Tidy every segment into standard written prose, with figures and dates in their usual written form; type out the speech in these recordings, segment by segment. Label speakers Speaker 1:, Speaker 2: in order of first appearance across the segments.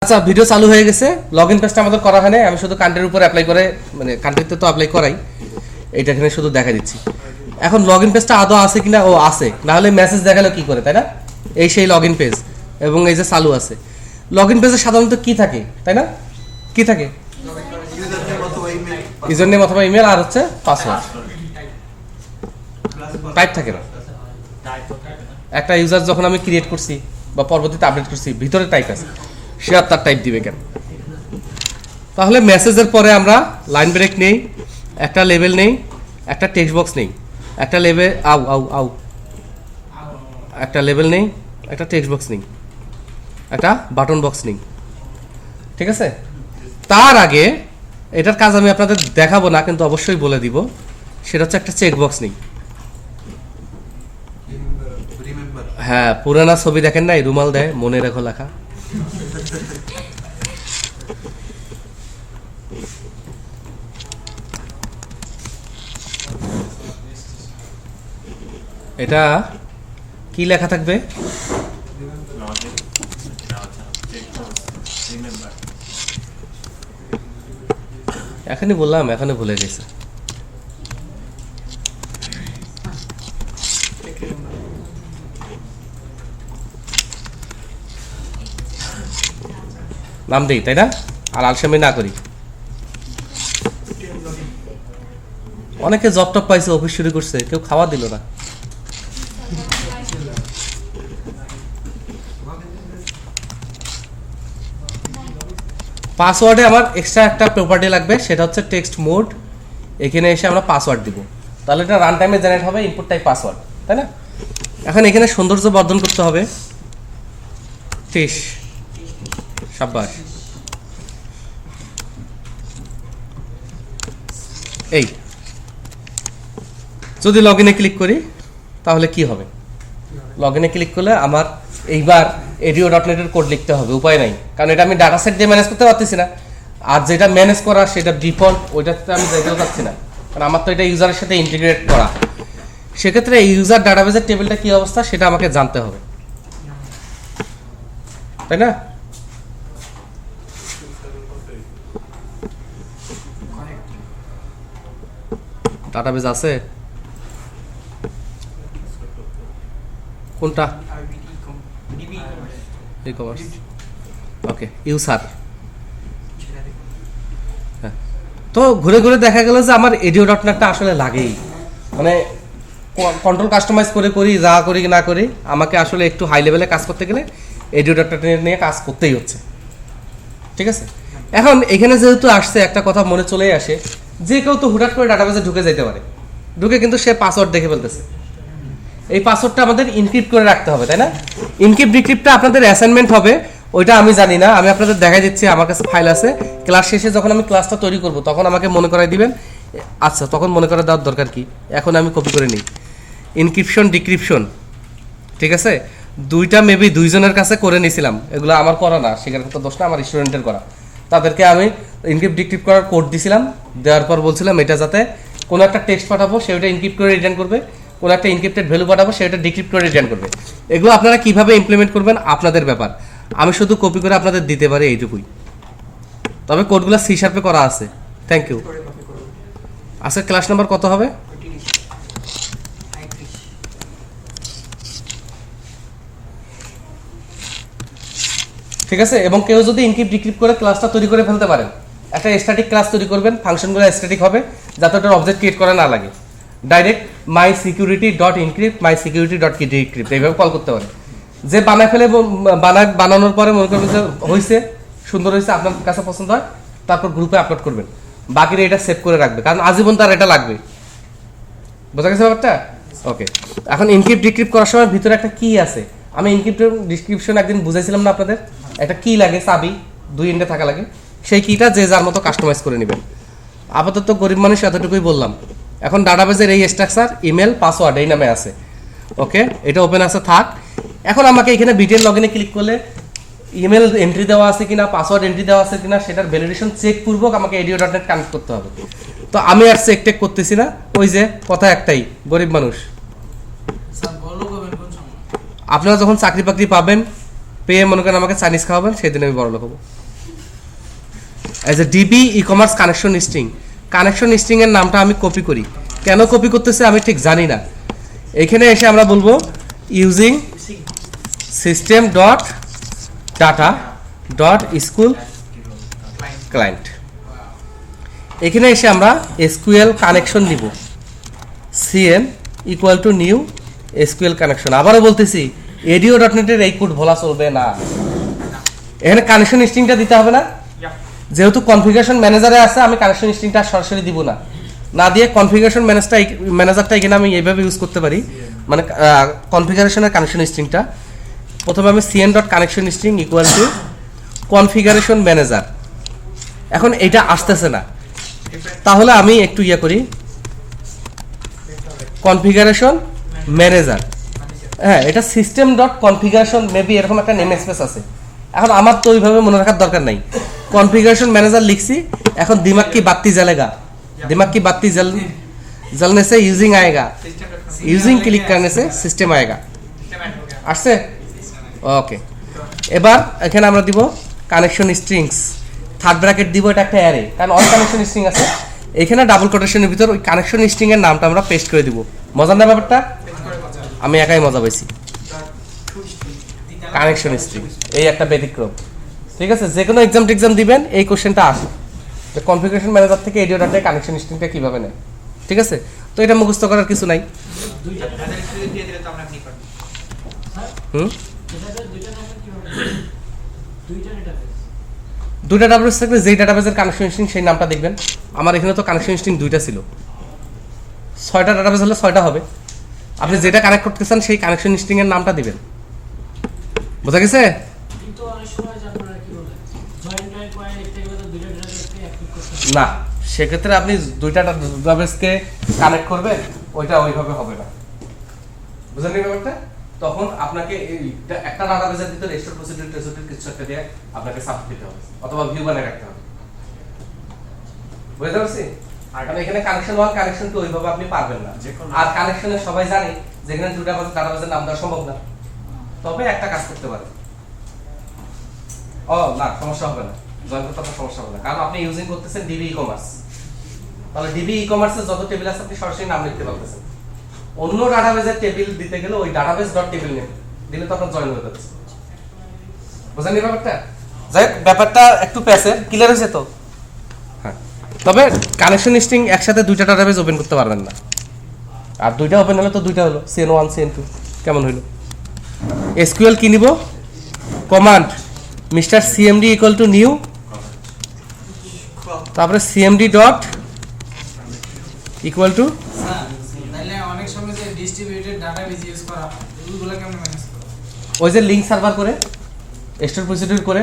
Speaker 1: আচ্ছা, ভিডিও চালু হয়ে গেছে। লগইন পেজটা আমাদের করা হয় না, আমি শুধু কান্ট্রির উপর অ্যাপ্লাই করে, মানে কান্ট্রিতে তো অ্যাপ্লাই করাই, এইটা এখানে শুধু দেখা দিচ্ছি। এখন লগইন পেজটা আদৌ আছে কিনা, ও আছে, না হলে মেসেজ দেখালো কি করে, তাই না? এই সেই লগইন পেজ এবং এই যে চালু আছে। লগইন পেজে সাধারণত কি থাকে, তাই না? কি থাকে? ইউজার নেম অথবা ইমেল আর হচ্ছে পাসওয়ার্ড। টাইপ থাকে না। একটা ইউজার যখন আমি ক্রিয়েট করছি বা পরবর্তীতে আপডেট করছি, ভিতরে টাইপ আছে, সে আর তার টাইপ দিবে কেন? তাহলে মেসেজের পরে আমরা লাইন ব্রেক নেই, একটা লেবেল নেই, একটা টেক্সট বক্স নেই, একটা লেবেল একটা লেবেল নেই, একটা টেক্সট বক্স নেই, একটা বাটন বক্স নেই। ঠিক আছে? তার আগে এটার কাজ আমি আপনাদের দেখাবো না, কিন্তু অবশ্যই বলে দিব, সেটা হচ্ছে একটা চেক বক্স নেই। হ্যাঁ, পুরানা ছবি দেখেন না, রুমাল দেয়, মনে রেখো লেখা। এটা কি লেখা থাকবে? এখনই বললাম, এখনই ভুলে গেছে। নাম দেই, তাই না? আর আলসামি না করি। অনেকে জব টপ পাইছে, অফিস শুরু করছে, কেউ খাওয়া দিল না। পাসওয়ার্ডে আমার এক্সট্রা একটা প্রপার্টি লাগবে, সেটা হচ্ছে টেক্সট মোড। এখানে এসে আমরা পাসওয়ার্ড দিব, তাহলে এটা রান টাইমে জেনারেট হবে, ইনপুট টাইপ পাসওয়ার্ড, তাই না? এখন এখানে সৌন্দর্য বর্ধন করতে হবে। ফিশ, সাব্বাস। এই যদি লগ ইনে ক্লিক করি তাহলে কি হবে? লগ ইনে ক্লিক করলে আমার এইবার edu.net এর কোড লিখতে হবে, উপায় নাই, কারণ এটা আমি ডাটা সেট দিয়ে ম্যানেজ করতে পারতেছি না। আর যেটা ম্যানেজ করা সেটা ডিফল্ট, ওইটাতে আমি যেতেও পারছি না, কারণ আমার তো এটা ইউজারের সাথে ইন্টিগ্রেট করা। সেক্ষেত্রে এই ইউজার ডাটাবেসের টেবিলটা কি অবস্থা সেটা আমাকে জানতে হবে, তাই না? ডাটাবেস আছে কোনটা? ই-কমার্স। ওকে, ইউসার। হ্যাঁ, তো ঘুরে ঘুরে দেখা গেল যে আমার edu.netটা আসলে লাগেই, মানে কন্ট্রোল কাস্টমাইজ করে করি, যা করি না করি, আমাকে আসলে একটু হাই লেভেলে কাজ করতে গেলে edu.net নিয়ে কাজ করতেই হচ্ছে। ঠিক আছে? এখন এখানে যেহেতু আসছে, একটা কথা মনে চলেই আসে, যে কেউ তো হুটহাট করে ডাটাবেসে ঢুকে যেতে পারে, ঢুকে কিন্তু সে পাসওয়ার্ড দেখে ফেলতেছে। এই পাসওয়ার্ডটা আমাদের ইনক্রিপ্ট করে রাখতে হবে, তাই না? ইনক্রিপ্ট ডিক্রিপ্টটা আপনাদের অ্যাসাইনমেন্ট হবে, ওইটা আমি জানি না, আমি আপনাদের দেখাই দিচ্ছি, আমার কাছে ফাইল আছে। ক্লাস শেষে যখন আমি ক্লাসটা তৈরি করব তখন আমাকে মনে করাই দিবেন। আচ্ছা, তখন মনে করা দেওয়ার দরকার কি, এখন আমি কপি করে নিই। ইনক্রিপশন ডিক্রিপশন, ঠিক আছে? দুইটা মেবি দুইজনের কাছে করে নিয়েছিলাম, এগুলো আমার করা না, সেখানে তো দোষ না, আমার স্টুডেন্টের করা। তাদেরকে আমি ইনক্রিপ্ট ডিক্রিপ্ট করার কোড দিছিলাম, দেওয়ার পর বলছিলাম এটা যাতে কোনো একটা টেক্সট পাঠাবো সেটা ইনক্রিপ্ট করে রিটার্ন করবে, কোনো একটা ইনক্রিপ্টেড ভ্যালু পাঠাবো সেটা ডিক্রিপ্ট করে রিটার্ন করবে। এগুলো আপনারা কিভাবে ইমপ্লিমেন্ট করবেন আপনাদের ব্যাপার, আমি শুধু কপি করে আপনাদের দিতে পারি এইটুকুই। তবে কোডগুলো সি শার্পে করা আছে। Thank you. আজকের ক্লাস নাম্বার কত হবে? ঠিক আছে? এবং কেউ যদি ইনক্রিপ্ট ডিক্রিপ্ট করে ক্লাসটা তৈরি করে ফেলতে পারেন, একটা স্ট্যাটিক ক্লাস তৈরি করবেন, ফাংশনগুলো স্ট্যাটিক হবে, যাতে ওটার অবজেক্ট ক্রিয়েট করা না লাগে। ডাইরেক্ট মাই সিকিউরিটি ডট ইনক্রিপ্ট, মাই সিকিউরিটি ডট কি ডিক্রিপ্ট, এইভাবে কল করতে পারে। যে বানায় ফেলে, বানানোর পরে মনে করবেন যে হয়েছে, সুন্দর হয়েছে, আপনার কাছে পছন্দ হয়, তারপর গ্রুপে আপলোড করবেন, বাকিরা এটা সেভ করে রাখবে, কারণ আজীবন তার এটা লাগবে। বোঝা গেছে ব্যাপারটা? ওকে, এখন ইনক্রিপ্ট ডিক্রিপ্ট করার সময় ভিতরে একটা কি আছে, আমি ইনক্রিপ্ট ডিসক্রিপশন একদিন বুঝাইছিলাম না আপনাদের, একটা কি লাগে, চাবি 2 এন্ডে থাকা লাগে, সেই কিটা যে যার মতো কাস্টমাইজ করে নেবেন। আপাতত গরিব মানুষ এতটুকুই বললাম। এখন ডাটাবেসের এই স্ট্রাকচার ইমেল পাসওয়ার্ড এই নামে আছে, ওকে, এটা ওপেন আছে, থাক। এখন আমাকে এখানে বিটিএল লগইনে ক্লিক করলে ইমেল এন্ট্রি দেওয়া আছে কিনা, পাসওয়ার্ড এন্ট্রি দেওয়া আছে কিনা, সেটার ভ্যালিডেশন চেক পূর্বক আমাকে edu.net কানেক্ট করতে হবে। তো আমি আর চেক টেক করতেছি না, ওই যে কথা একটাই, গরিব মানুষ। আপনারা যখন চাকরি বাকরি পাবেন পেয়ে মনে করেন আমাকে চাইনিজ খাওয়াবেন, সেদিন আমি বড় লোক হবো। As a DB e commerce connection string, connection string এর নামটা আমি কপি করি, কেন কপি করতেছে আমি ঠিক জানি না। এখানে এসে আমরা বলবো using system dot data dot school client. এখানে এসে আমরা এসকিউএল কানেকশন দিব, CN equal to new SQL connection. আবারও বলতেছি এডিও.নেটের এই কোড ভোলা চলবে না, এখানে কানেকশন স্ট্রিংটা দিতে হবে না। যেহেতু কনফিগারেশন ম্যানেজারে আছে, আমি কানেকশন স্ট্রিংটা সরাসরি দিব না, না দিয়ে কনফিগারেশন ম্যানেজারটা এখানে আমি এইভাবে ইউজ করতে পারি, মানে কনফিগারেশনের কানেকশন স্ট্রিংটা প্রথমে আমি CN dot connection string equal to configuration manager. এখন এটা আসতেছে না, তাহলে আমি একটু ইয়ে করি কনফিগারেশন ম্যানেজার, হ্যাঁ এটা সিস্টেম ডট কনফিগারেশন, মেবি এরকম একটা নেম স্পেস আছে। এখন আমার তো ওইভাবে মনে রাখার দরকার নাই, কনফিগারেশন ম্যানেজার লিখছি। এখন दिमाग की बाती जलेगा, दिमाग की बाती जलने से यूजिंग आएगा, यूजिंग क्लिक करने से सिस्टम आएगा। আসছে ওকে। এবার এখানে আমরা দিব কানেকশন স্ট্রিংস, থার্ড ব্র্যাকেট দিব, এটা একটা অ্যারে, কারণ অল কানেকশন স্ট্রিং আছে। এখানে ডাবল কোটেশনের ভিতর ওই কানেকশন স্ট্রিং এর নামটা আমরা পেস্ট করে দিব। মজার না ব্যাপারটা? আমি একাই মজা পাইছি। কানেকশন স্ট্রিং এই একটা ব্যতিক্রম, ঠিক আছে? যে কোনো এক্সাম দিবেন এই কোশ্চেনটা আসে, কনফিগারেশন ম্যানেজার থেকে এডিও ডাটায় কানেকশন স্ট্রিংটা কিভাবে নেয়, ঠিক আছে? তো এটা মুখস্থ করার কিছু নাই। দুইটা ডাটাবেস থাকলে যেই ডাটাবেসের কানেকশন স্ট্রিং সেই নামটা দেখবেন। আমার এখানে তো কানেকশন স্ট্রিং দুইটা ছিল, 6টা ডাটাবেস হলে 6টা হবে। আপনি যেটা কানেক্ট করতে চান সেই কানেকশন স্ট্রিং এর নামটা দিবেন। বোঝা গেছে? না, সেক্ষেত্রে আপনি দুইটা ডাটাবেসকে কানেক্ট করবেন, ওইটা ওইভাবে হবে না। বুঝলেন ব্যাপারটা? তখন আপনাকে একটা ডাটাবেসের ভিতরে স্টোর প্রসিডিউর কিছু একটা দিয়ে আপনাকে সাবমিট দিতে হবে, অথবা ভিউ বানিয়ে রাখতে হবে। বুঝতে পারছি? কারণ এখানে কানেকশন 1 কানেকশন 2 ওইভাবে আপনি পারবেন না। আর কানেকশনে সবাই জানে যেখানে দুটো ডাটাবেসের নাম দেওয়া সম্ভব না, তবে একটা কাজ করতে পারে। ও না, সমস্যা হবে না, জয়েন করতে আপনার সমস্যা হবে না, কারণ আপনি ইউজিং করতেছেন ডিবি ই কমার্স। তাহলে ডিবি ই কমার্সের যত টেবিল আছে আপনি সরাসরি নাম লিখতে পারতেছেন। অন্য ডাটাবেসের টেবিল দিতে গেলে ওই ডাটাবেস ডট টেবিল নেম দিলে তো আপনার জয়েন হয়ে যাচ্ছে। বুঝলেন ব্যাপারটা? যাই হোক, ব্যাপারটা একটু প্যাসের, ক্লিয়ার হয়েছে তো? হ্যাঁ, তবে কানেকশন স্ট্রিং একসাথে দুইটা ডাটাবেস ওপেন করতে পারবেন না। আর দুইটা ওপেন হলে তো দুইটা হলো, CN1 CN2 কেমন হইলো? এসকিউএল কি নিব? Command mister CMD equal to new, তারপরে সিএমডি ডট ইকুয়াল টু,
Speaker 2: তাহলে অনেক সময় যে ডিস্ট্রিবিউটেড ডাটাবেস ইউজ করা ওইগুলো কেমন ম্যানেজ করা?
Speaker 1: ওই যে লিংক সার্ভার করে স্টোর প্রসিডিউর করে।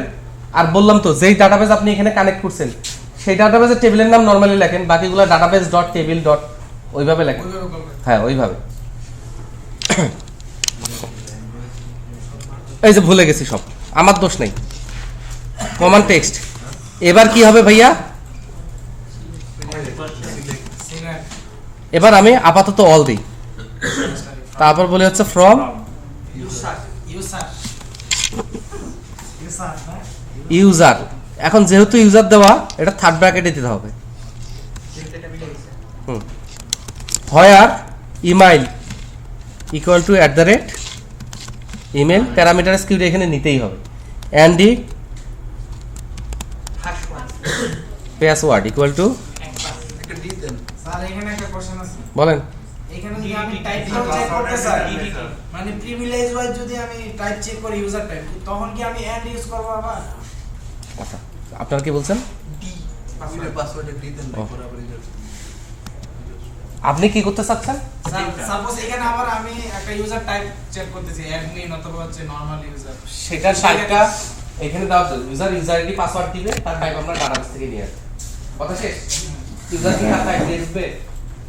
Speaker 1: আর বললাম তো যেই ডাটাবেস আপনি এখানে কানেক্ট করছেন সেই ডাটাবেসের টেবিলের নাম নরমালি লেখেন, বাকিগুলো ডাটাবেস ডট টেবিল ডট ওইভাবে লেখেন। হ্যাঁ ওইভাবে। এই যে ভুলে গেছি সব, আমার দোষ নেই। কমান্ড টেক্সট এবার কি হবে ভাইয়া? এবার আমি আপাতত অল দিই, তারপর বলে হচ্ছে ফ্রম ইউজার। এখন যেহেতু ইউজার দেওয়া, এটা থার্ড ব্র্যাকেটে দিতে হবে। Where email equal to @ email, parameter স্কিউড এখানে নিতেই হবে। And the password equal to,
Speaker 2: sir এখানে একটা কোশ্চেন আছে,
Speaker 1: বলেন।
Speaker 2: এখানে যদি আমি টাইপ চেক করতে চাই, মানে প্রিভিলেজ ওয়াইজ যদি আমি টাইপ চেক করি ইউজার টাইপ, তখন কি আমি এন্ড ইউজ করব আবার?
Speaker 1: আচ্ছা, আপনারা কি বলছেন?
Speaker 2: পাসওয়ার্ডে ডি দেন
Speaker 1: আপনি কি করতে চাচ্ছেন?
Speaker 2: সাপোজ এখানে আবার আমি একটা ইউজার টাইপ চেক করতেছি, অ্যাডমিন অথবা হচ্ছে নরমাল ইউজার,
Speaker 1: সেটার টাইপটা এখানে দাও। ইউজার আইডি পাসওয়ার্ড দিবে, তার টাইপ আমরা ডাটাবেস থেকে নিয়ে আসব। কথা শেষ। ইউজার কি তার টাইপ দিবে।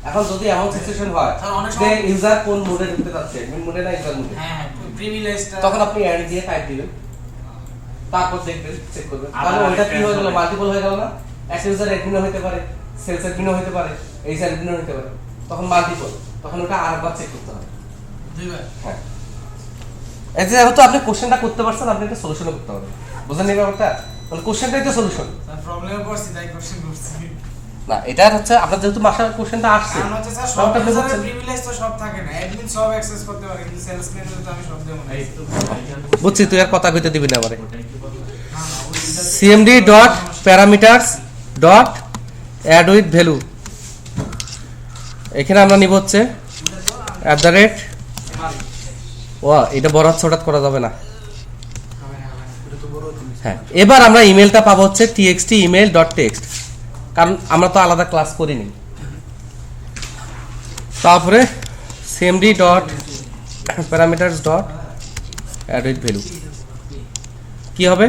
Speaker 1: এখন যদি এমন সিচুয়েশন হয় যে ইউজার কোন মোডে ঢুকতে যাচ্ছে, অ্যাডমিন মোডে না ইউজার মোডে,
Speaker 2: হ্যাঁ প্রিভিলেজটা,
Speaker 1: তখন আপনি অ্যাড দিয়ে টাইপ দিবেন, তারপর দেখবেন, চেক করবেন। তাহলে ওইটা কি হয়ে গেল? মাল্টিপল হয়ে গেল না? এক ইউজার অ্যাডমিনও হতে পারে, সেলস অ্যাডমিনও হতে পারে, এইচ অ্যাডমিনও হতে পারে, তখন মাল্টিপল, তখন ওটা আরেকবার চেক করতে হবে, দুইবার। হ্যাঁ, এই যে যেহেতু আপনি কোশ্চেনটা করতে পারছেন, আপনি একটা সলিউশনও করতে পারবেন। বুঝলেন এই ব্যাপারটা? মানে কোশ্চেনটাই তো সলিউশন
Speaker 2: স্যার প্রবলেমে পড়ছি তাই কোশ্চেন করছি।
Speaker 1: না, এটা হচ্ছে আপনার যেহেতু মাস্টার কোশ্চেনটা আসছে,
Speaker 2: কারণ হচ্ছে স্যার সব
Speaker 1: ব্যাপারটা আপনি
Speaker 2: ইউজারের
Speaker 1: বুঝছেন।
Speaker 2: প্রিভিলেজ তো সব থাকে না, অ্যাডমিন সব অ্যাক্সেস করতে পারে কিন্তু সেলসম্যানের তো আমি সব দেব না।
Speaker 1: বুঝছি, তুই আর কথা কইতে দিবি না আমারে।
Speaker 2: না, ওই
Speaker 1: cmd dot parameters dot add with value, এখানে আমরা নিব হচ্ছে @ ও, এটা বড় হাত ছোট করা যাবে না। হ্যাঁ, এবার আমরা ইমেলটা পাবো হচ্ছে txt email ডট টেক্সট, কারণ আমরা তো আলাদা ক্লাস করিনি। তারপরে cmd dot parameters dot add with value কি হবে?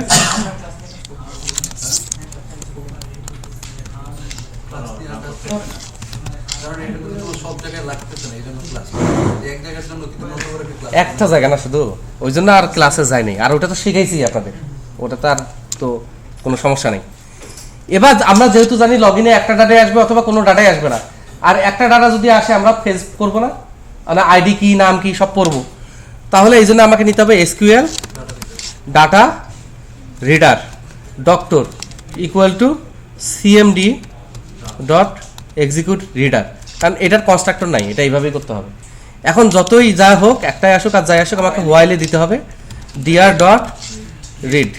Speaker 1: একটা জায়গা না শুধু, ওই জন্য আর ক্লাসে যায়নি, আর ওটা তো শিখাইছি আপনাদের, ওটা তো আর তো কোনো সমস্যা নেই। এবার আমরা যেহেতু জানি লগ ইনে একটা ডাটাই আসবে অথবা কোনো ডাটাই আসবে না, আর একটা ডাটা যদি আসে আমরা ফেস করবো না, মানে আইডি কি নাম কি সব পড়বো, তাহলে এই জন্য আমাকে নিতে হবে SQL data reader doctor equal to cmd dot execute reader, কারণ এটার কনস্ট্রাক্টর নাই, এটা এইভাবেই করতে হবে। এখন যতই যা হোক, একটাই আসুক আর যাই আসুক, আমাকে হোয়াইলে দিতে হবে dr ডট রিড।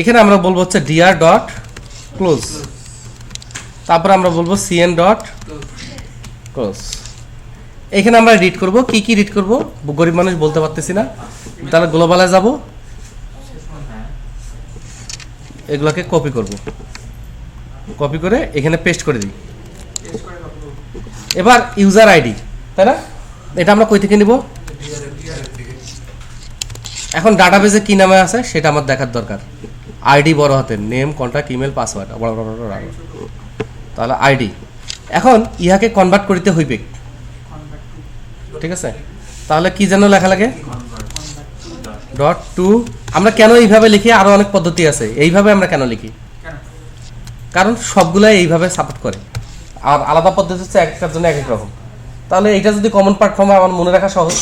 Speaker 1: এখানে আমরা বলবো হচ্ছে dr ডট ক্লোজ, তারপর আমরা বলবো cn ডট ক্লোজ। এখানে আমরা রিড করব, কি কি রিড করব গরিব মানুষ বলতে পারতেছি না, তাহলে গ্লোবালে যাব, এগুলোকে কপি করব, কপি করে এখানে পেস্ট করে দিই। এবার ইউজার আইডি, তাই না, এটা আমরা কই থেকে নিব? এখন ডাটাবেসে কি নামে আছে সেটা আমার দেখার দরকার। আইডি বড় হাতের, নেম কন্ট্যাক্ট ইমেল পাসওয়ার্ড, তাহলে আইডি। এখন ইহাকে কনভার্ট করিতে হইবে, ঠিক আছে, তাহলে কি যেন লেখা লাগে ডট টু। আমরা কেন এইভাবে লিখি? আরো অনেক পদ্ধতি আছে, এইভাবে আমরা কেন লিখি? কারণ সবগুলাই এইভাবে সাপোর্ট করে, আর আলাদা পদ্ধতি হচ্ছে এক একটার জন্য এক এক রকম। তাহলে এটা যদি কমন প্ল্যাটফর্মে আমার মনে রাখা সহজ।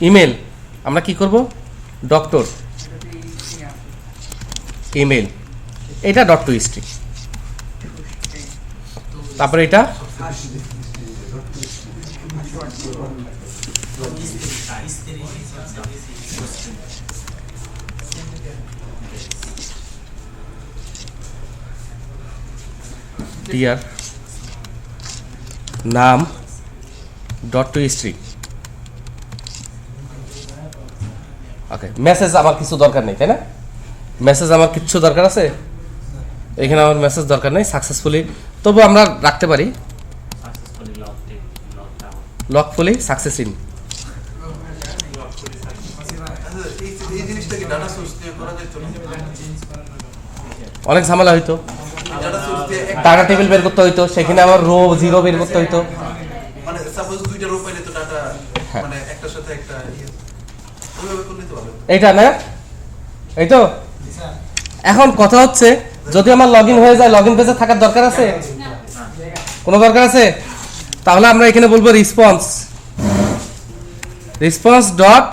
Speaker 1: ইমেল আমরা কি করব? ডক্টর ইমেল, এটা ডট টু স্ট্রিং, তারপরে এটা ডিয়ার নাম dot to string. Okay, message আমার কিছু দরকার নেই, তাই না? মেসেজ আমার কিছু দরকার আছে? এখানে আমার মেসেজ দরকার নেই, সাকসেসফুলি, তবু আমরা রাখতে পারি লকফুলি সাকসেস ইন। অনেক ঝামেলা হইতো, ডাটা টেবিল বের করতে হইতো, সেখানে আমার রো জিরো বের করতে হইতো।
Speaker 3: মানে সাপোজ দুইটা রো পাইলে তো ডাটা মানে একটার সাথে একটা ওইভাবে করলে তো ভালো।
Speaker 1: এইটা না, এই তো। এখন কথা হচ্ছে, যদি আমার লগইন হয়ে যায়, লগইন পেজে থাকার দরকার আছে? কোনো দরকার আছে? তাহলে আমরা এখানে বলবো রেসপন্স ডট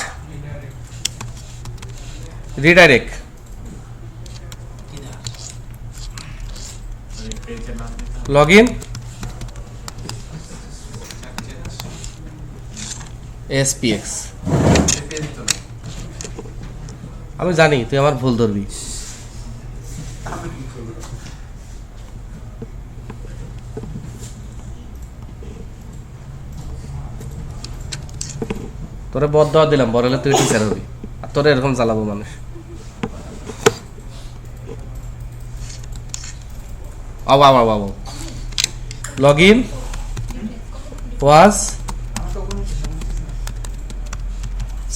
Speaker 1: রিডাইরেক্ট। লগইন এসপিএক্স। আমি জানি তুই আমার ভুল ধরবি। তোরে বদদোয়া দিলাম, বড় হলে তুই টিচার হবি, আর তোরে এরকম জ্বালাবো মানুষ। লগইন ওয়াজ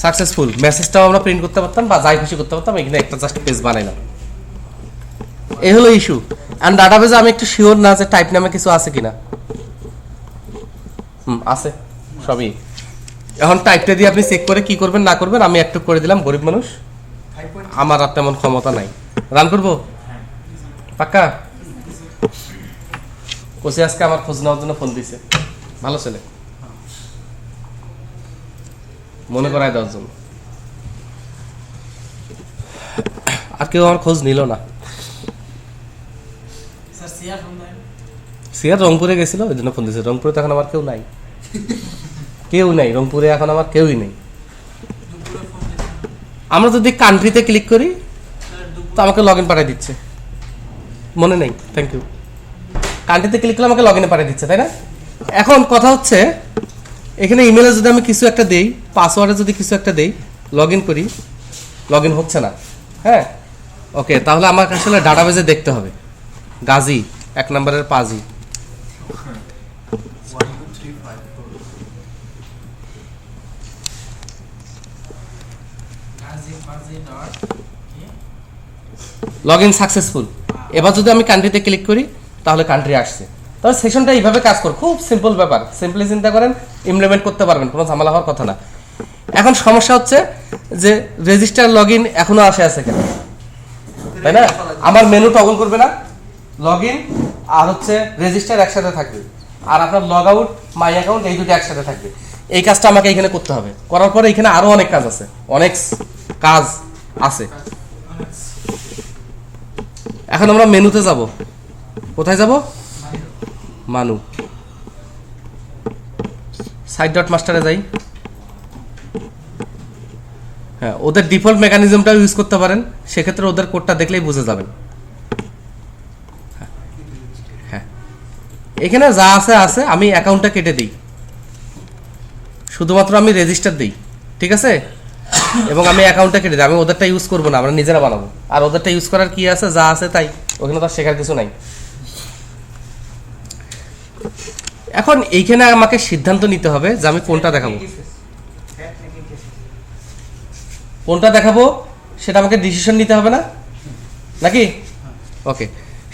Speaker 1: সাকসেসফুল, মেসেজটাও আমরা প্রিন্ট করতে পারতাম বা যাই খুশি করতে পারতাম, এখানে একটা জাস্ট পেজ বানাইলাম। এই হলো ইস্যু। এন্ড ডাটাবেজে আমি একটু শিওর না যে টাইপ নামে কিছু আছে কিনা। আছে সবই। এখন টাইপটা দিয়ে আপনি চেক করে কি করবেন না করবেন, আমি একটু করে দিলাম, গরিব মানুষ, আমার আর তেমন ক্ষমতা নাই। রান করবো পাক্কা? কোসে আজকে আমার খোঁজ নেওয়ার জন্য ফোন দিছে, ভালো ছেলে, মনে করায় দেওয়ার জন্য। আর কেউ আমার খোঁজ নিল না।
Speaker 2: স্যার সিয়ার ফোন দেন।
Speaker 1: সিয়ার রংপুরে গেছিল, ওই জন্য ফোন দিয়েছে। রংপুরে তো এখন আমার কেউ নাই, কেউ নাই রংপুরে, এখন আমার কেউই নেই। আমরা যদি কান্ট্রিতে ক্লিক করি তো আমাকে লগ ইন পাঠিয়ে দিচ্ছে, মনে নেই, থ্যাংক ইউ। কান্ট্রিতে ক্লিক করলে আমাকে লগ ইনে পাঠিয়ে দিচ্ছে, তাই না? এখন কথা হচ্ছে এখানে ইমেলে যদি আমি কিছু একটা দেই, পাসওয়ার্ডে যদি কিছু একটা দেই, লগ ইন করি, লগ ইন হচ্ছে না। হ্যাঁ, ওকে, তাহলে আমাকে আসলে ডাটাবেজে দেখতে হবে গাজী 1 নম্বরের পাজি।
Speaker 3: 1 2 3 5
Speaker 1: লগ ইন সাকসেসফুল। এবার যদি আমি কান্ট্রিতে ক্লিক করি তাহলে কান্ট্রি আসছে। তাহলে সেশনটা এইভাবে কাজ করে, খুব সিম্পল ব্যাপার, সিম্পলি চিন্তা করেন, ইমপ্লিমেন্ট করতে পারবেন, কোনো ঝামেলা হওয়ার কথা না। এখন সমস্যা হচ্ছে যে রেজিস্টার লগ ইন এখনো আছে কেন, তাই না? আমার মেনু টগল করবে না, লগ ইন আর হচ্ছে রেজিস্টার একসাথে থাকবে, আর আপনার লগ আউট মাই অ্যাকাউন্ট এই দুটো একসাথে থাকবে। এই কাজটা আমাকে এখানে করতে হবে। করার পরে এখানে আরো অনেক কাজ আছে, অনেক কাজ আছে। এখন আমরা মেনুতে যাব। কোথায় যাব? মানু, সাইট ডট মাস্টারে যাই। হ্যাঁ, ওদের ডিফল্ট মেকানিজমটা ইউজ করতে পারেন, সেক্ষেত্রে ওদের কোডটা দেখলেই বুঝে যাবেন। হ্যাঁ, এখানে যা আছে আছে, আমি অ্যাকাউন্টটা কেটে দিই, শুধুমাত্র আমি রেজিস্টার দিই, ঠিক আছে? এবং আমি অ্যাকাউন্টটা কেটে দিই, আমি ওদেরটা ইউজ করবো না, আমরা নিজেরা বানাবো। আর ওদেরটা ইউজ করার কি আছে, যা আছে তাই, ওখানে তো শেখার কিছু নাই। এখন এইখানে আমাকে সিদ্ধান্ত নিতে হবে যে আমি কোনটা দেখাবো, কোনটা দেখাবো সেটা আমাকে ডিসিশন নিতে হবে না নাকি? ওকে,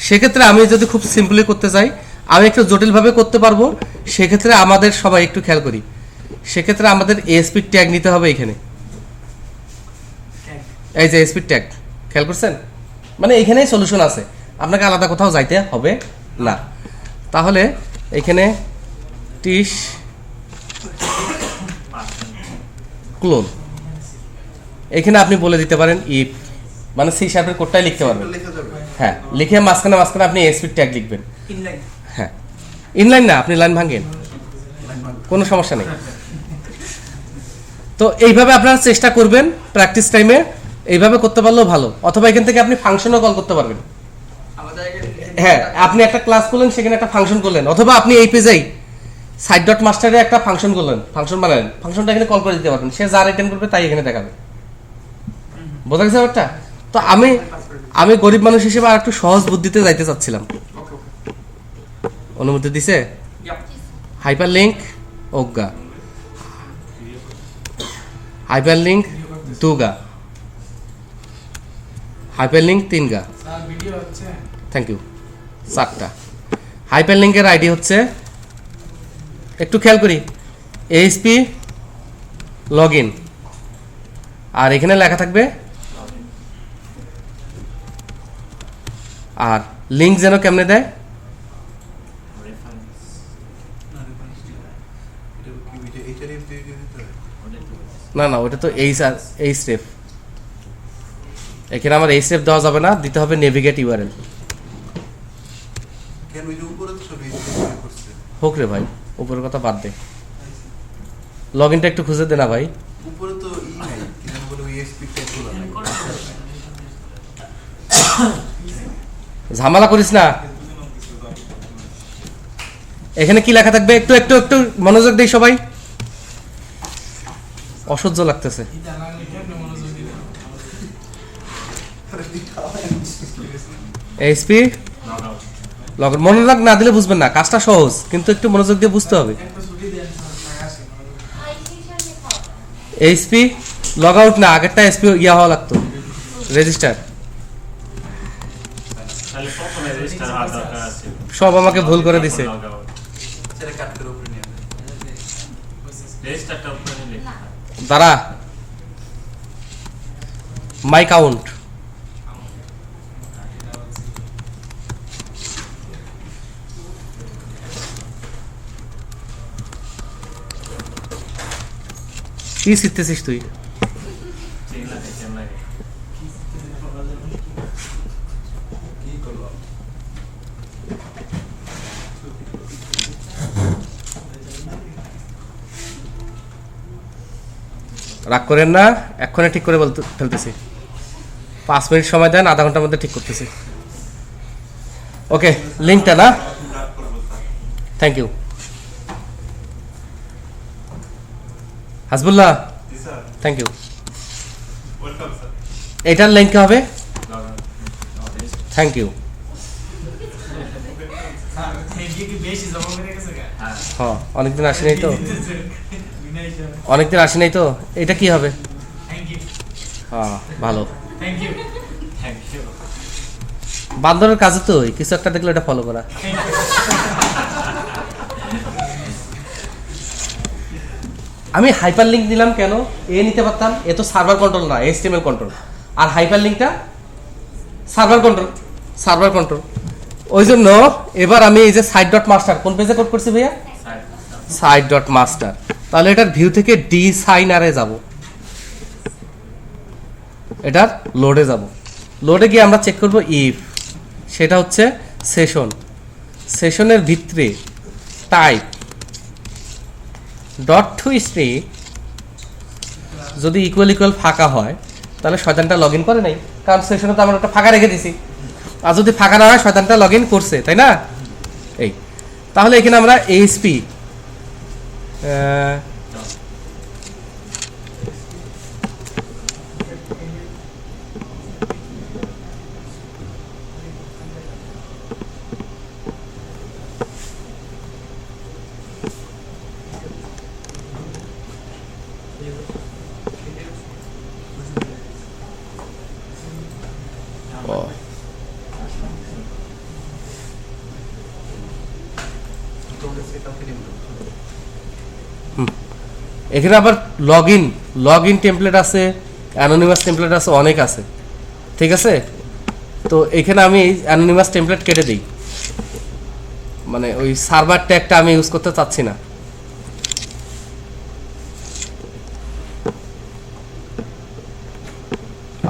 Speaker 1: সেক্ষেত্রে আমি যদি খুব সিম্পলি করতে চাই, আমি একটু জটিলভাবে করতে পারবো। সেক্ষেত্রে আমাদের সবাই একটু খেয়াল করি, সেক্ষেত্রে আমাদের এএসপি ট্যাগ নিতে হবে এখানে। এই যে এএসপি ট্যাগ, খেয়াল করছেন? মানে এখানেই সলিউশন আছে, আপনাকে আলাদা কোথাও যাইতে হবে না। তাহলে এখানে টিস ক্লোন, এখানে আপনি বলে দিতে পারেন ইফ, মানে সি শার্পের কোডটাই লিখতে পারবেন।
Speaker 3: লেখা যাবে।
Speaker 1: হ্যাঁ, লিখে মাঝখানে মাঝখানে আপনি এসপি ট্যাগ লিখবেন।
Speaker 2: ইনলাইন।
Speaker 1: হ্যাঁ, ইনলাইন না, আপনি লাইন ভাঙেন, কোনো সমস্যা নেই। তো এইভাবে আপনারা চেষ্টা করবেন প্র্যাকটিস টাইমে, এইভাবে করতে পারলেও ভালো। অথবা এখান থেকে আপনি ফাংশনও কল করতে পারবেন। হ্যাঁ, আপনি একটা ক্লাস করলেন, সেখানে একটা ফাংশন করলেন, অথবা আপনি এই পেজেই সাইট ডট মাস্টারে একটা ফাংশন করলেন, ফাংশন বানালেন, ফাংশনটা এখানে কল করে দিতে পারবেন। সে যা রিটার্ন করবে তাই এখানে দেখাবে। বোঝা গেছে ব্যাপারটা? তো আমি গরিব মানুষ হিসেবে আর একটু সহজ বুদ্ধিতে যাইতে চাচ্ছিলাম। অনুমতি দিছে? হাইপার লিঙ্ক ওগা, হাইপার লিঙ্ক দুগা, হাইপার লিঙ্ক 3 গা।
Speaker 2: স্যার ভিডিও হচ্ছে।
Speaker 1: Thank you. 4টা হাইপার লিঙ্কের আইডি হচ্ছে, একটু খেয়াল করি, এএসপি লগ ইন, আর এখানে লেখা থাকবে, আর লিঙ্ক যেন কেমনে দেয়, না না ওটা তো এই স্টেপ, এখানে আমার এই স্টেপ দেওয়া যাবে না, দিতে হবে নেভিগেট ইউআরএল।
Speaker 3: কেন ওই যে উপরে তো সব এই করছে।
Speaker 1: হোক রে ভাই, উপরের কথা বাদ দে, লগ ইনটা একটু খুঁজে দে না ভাই।
Speaker 3: উপরে তো ই নাই, কি যেন বলে ওই এসপি ট্যাগ গুলো নাই।
Speaker 1: ঝামেলা করিস না। এখানে কি লেখা থাকবে, একটু একটু একটু মনোযোগ দেই সবাই, অসহ্য লাগতেছে।
Speaker 2: এটা না লিখে আপনি মনোযোগ দিবেন।
Speaker 1: এসপি লগ মনোযোগ না দিলে বুঝবেন না, কাজটা সহজ, কিন্তু একটু মনোযোগ দিয়ে বুঝতে হবে।
Speaker 2: একটা ছুটি দেন স্যার, আসে
Speaker 1: এইচপি লগ আউট না, আগেরটা এসপি ইয়া হওয়া লাগতো, রেজিস্টার। সব আমাকে ভুল করে দিছে।
Speaker 3: সেটা কাট করে উপরে নিয়ে
Speaker 1: দাঁড়া, মাই কাউন্ট, কি শিখতেছিস তুই?
Speaker 3: কি করবো?
Speaker 1: রাগ করেন না, এক্ষণে ঠিক করে বলতে ফেলতেছি। 5 মিনিট সময় দেন, আধা ঘন্টার মধ্যে ঠিক করতেছি। ওকে, লিঙ্কটা না? Thank you Hasbullah, thank you. এটার লিঙ্ক হবে, থ্যাংক ইউ।
Speaker 2: থ্যাংক ইউ কি বেশি জমা করে গেছে গা?
Speaker 1: হ্যাঁ, অনেকদিন আসি নাই তো, অনেকদিন আসি নাই তো। এটা কি হবে?
Speaker 2: থ্যাংক ইউ,
Speaker 1: হ্যাঁ, ভালো।
Speaker 2: Thank you, thank you.
Speaker 1: বান্দরের কাজে তো কিছু একটা দেখলে এটা ফলো করা। আমি হাইপার লিঙ্ক দিলাম কেন? এ নিতে পারতাম, এ তো সার্ভার কন্ট্রোল না, HTML কন্ট্রোল। আর হাইপার লিঙ্কটা সার্ভার কন্ট্রোল, সার্ভার কন্ট্রোল। ওই জন্য এবার আমি এই যে সাইট ডট মাস্টার, কোন পেজে কোড করছি ভাইয়া? Site dot master. তাহলে এটার ভিউ থেকে ডিসাইনারে যাব, এটার লোডে যাব। লোডে গিয়ে আমরা চেক করব ইফ, সেটা হচ্ছে সেশন। সেশনের ভিতরে টাইপ ডট টু স্ট্রি যদি ইকুয়াল ইকুয়াল ফাঁকা হয়, তাহলে শয়তানটা লগ ইন করে নাই, কারণ সেশনে তো আমরা একটা ফাঁকা রেখে দিছি। আর যদি ফাঁকা না হয়, শয়তানটা লগ ইন করছে, তাই না? এই তাহলে এখানে আমরা ASP এখানে আবার লগ ইন টেমপ্লেট আছে, অ্যানোনিমাস টেমপ্লেট আছে, অনেক আছে, ঠিক আছে? তো এখানে আমি অ্যানোনিমাস টেমপ্লেট কেটে দিই, মানে ওই সার্ভার ট্যাগটা আমি ইউজ করতে চাচ্ছি না।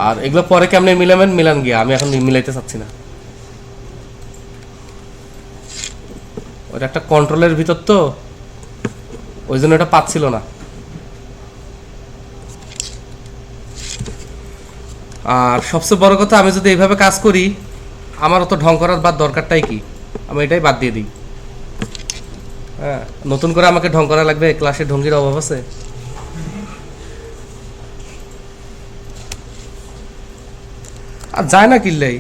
Speaker 1: আর এগুলো পরে কেমনে মিলাবেন মিলান গিয়া, আমি এখন মিলাইতে চাচ্ছি না। ওটা একটা কন্ট্রোলের ভিতর তো, ওই জন্য এটা পাচ্ছিল না। আর সবচেয়ে বড় কথা, আমি যদি এইভাবে কাজ করি, আমার অত ঢং করার বাদ দরকারটাই কি? আমি এটাই বাদ দিয়ে দিই। হ্যাঁ, নতুন করে আমাকে ঢং করা লাগবে? ক্লাসে ঢঙ্গির অভাব আছে? আর যায় না কিল্লাই।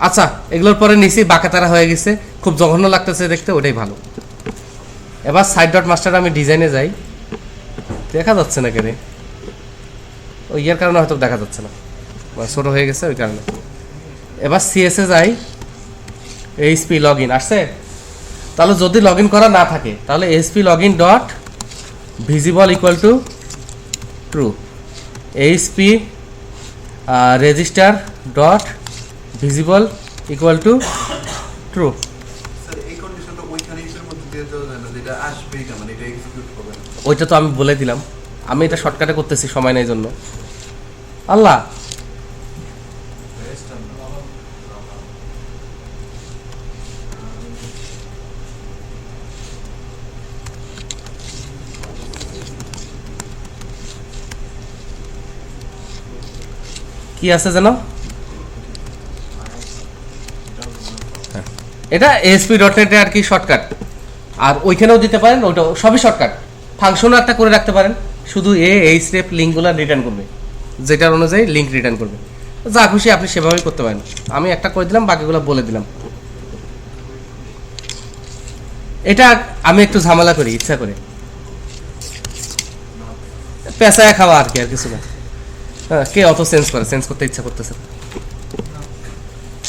Speaker 1: আচ্ছা, এগুলোর পরে নিচে বাঁকাতারা হয়ে গেছে, খুব জঘন্য লাগতেছে দেখতে, ওটাই ভালো। এবার সাইট ডট মাস্টার আমি ডিজাইনে যাই, দেখা যাচ্ছে না কেন? ওই ইয়ার কারণে হয়তো দেখা যাচ্ছে না, ছোট হয়ে গেছে ওই কারণে। এবার CSS যাই, ASP লগ ইন আসছে। তাহলে যদি লগ ইন করা না থাকে, তাহলে ASP log in dot visible equal to true, ASP register dot visible equal to true.
Speaker 3: Sir এই কন্ডিশনটা ওইখানে ইউজের মধ্যে দিয়ে দেওয়া যায় না, যেটা আসবেই না, মানে এটা এক্সিকিউট হবে না।
Speaker 1: ওইটা তো আমি বলে দিলাম, আমি এটা শর্টকাটে করতেছি, সময় নেই জন্য। আল্লাহ, কি আছে যেন? এটা ASP.NET আর কি শর্টকাট। আর ওইখানেও দিতে পারেন, ওইটা সবই শর্টকাট। ফাংশনও একটা করে রাখতে পারেন, শুধু এই স্টেপ লিঙ্কগুলো রিটার্ন করবে, যেটার অনুযায়ী লিঙ্ক রিটার্ন করবে। যা খুশি আপনি সেভাবেই করতে পারেন। আমি একটা করে দিলাম, বাকিগুলো বলে দিলাম। এটা আমি একটু ঝামেলা করি ইচ্ছা করে, পেঁচায় খাওয়া আর কি, আর কিছু না। হ্যাঁ, কে অত সেন্স করতে ইচ্ছা করতেছে?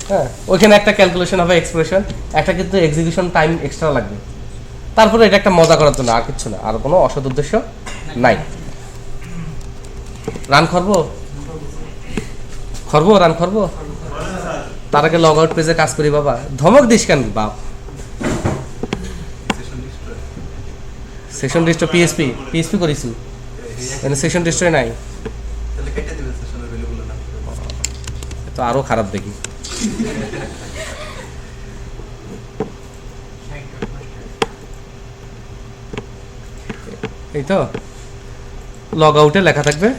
Speaker 1: হ্যাঁ, ওইখানে একটা ক্যালকুলেশন হবে, এক্সপ্রেশন, একটা কিন্তু এক্সিকিউশন টাইম এক্সট্রা লাগবে। তারপরে এটা একটা মজা করার জন্য, আর কিছু না, আর কোনো অসৎ উদ্দেশ্য নাই। রান করবো, রান করবো। তার আগে লগ আউট পেজে কাজ করি। বাবা ধমক দিস কেন বাপ? সেশন ডিস্ট্রো পিএসপি করেছি, মানে সেশন ডিস্ট্রয় নাই,
Speaker 3: তাহলে কেটে দিবেন সেশনের ভ্যালুগুলো না।
Speaker 1: তো আরো খারাপ দেখি। এই তো লগ আউটে লেখা থাকবে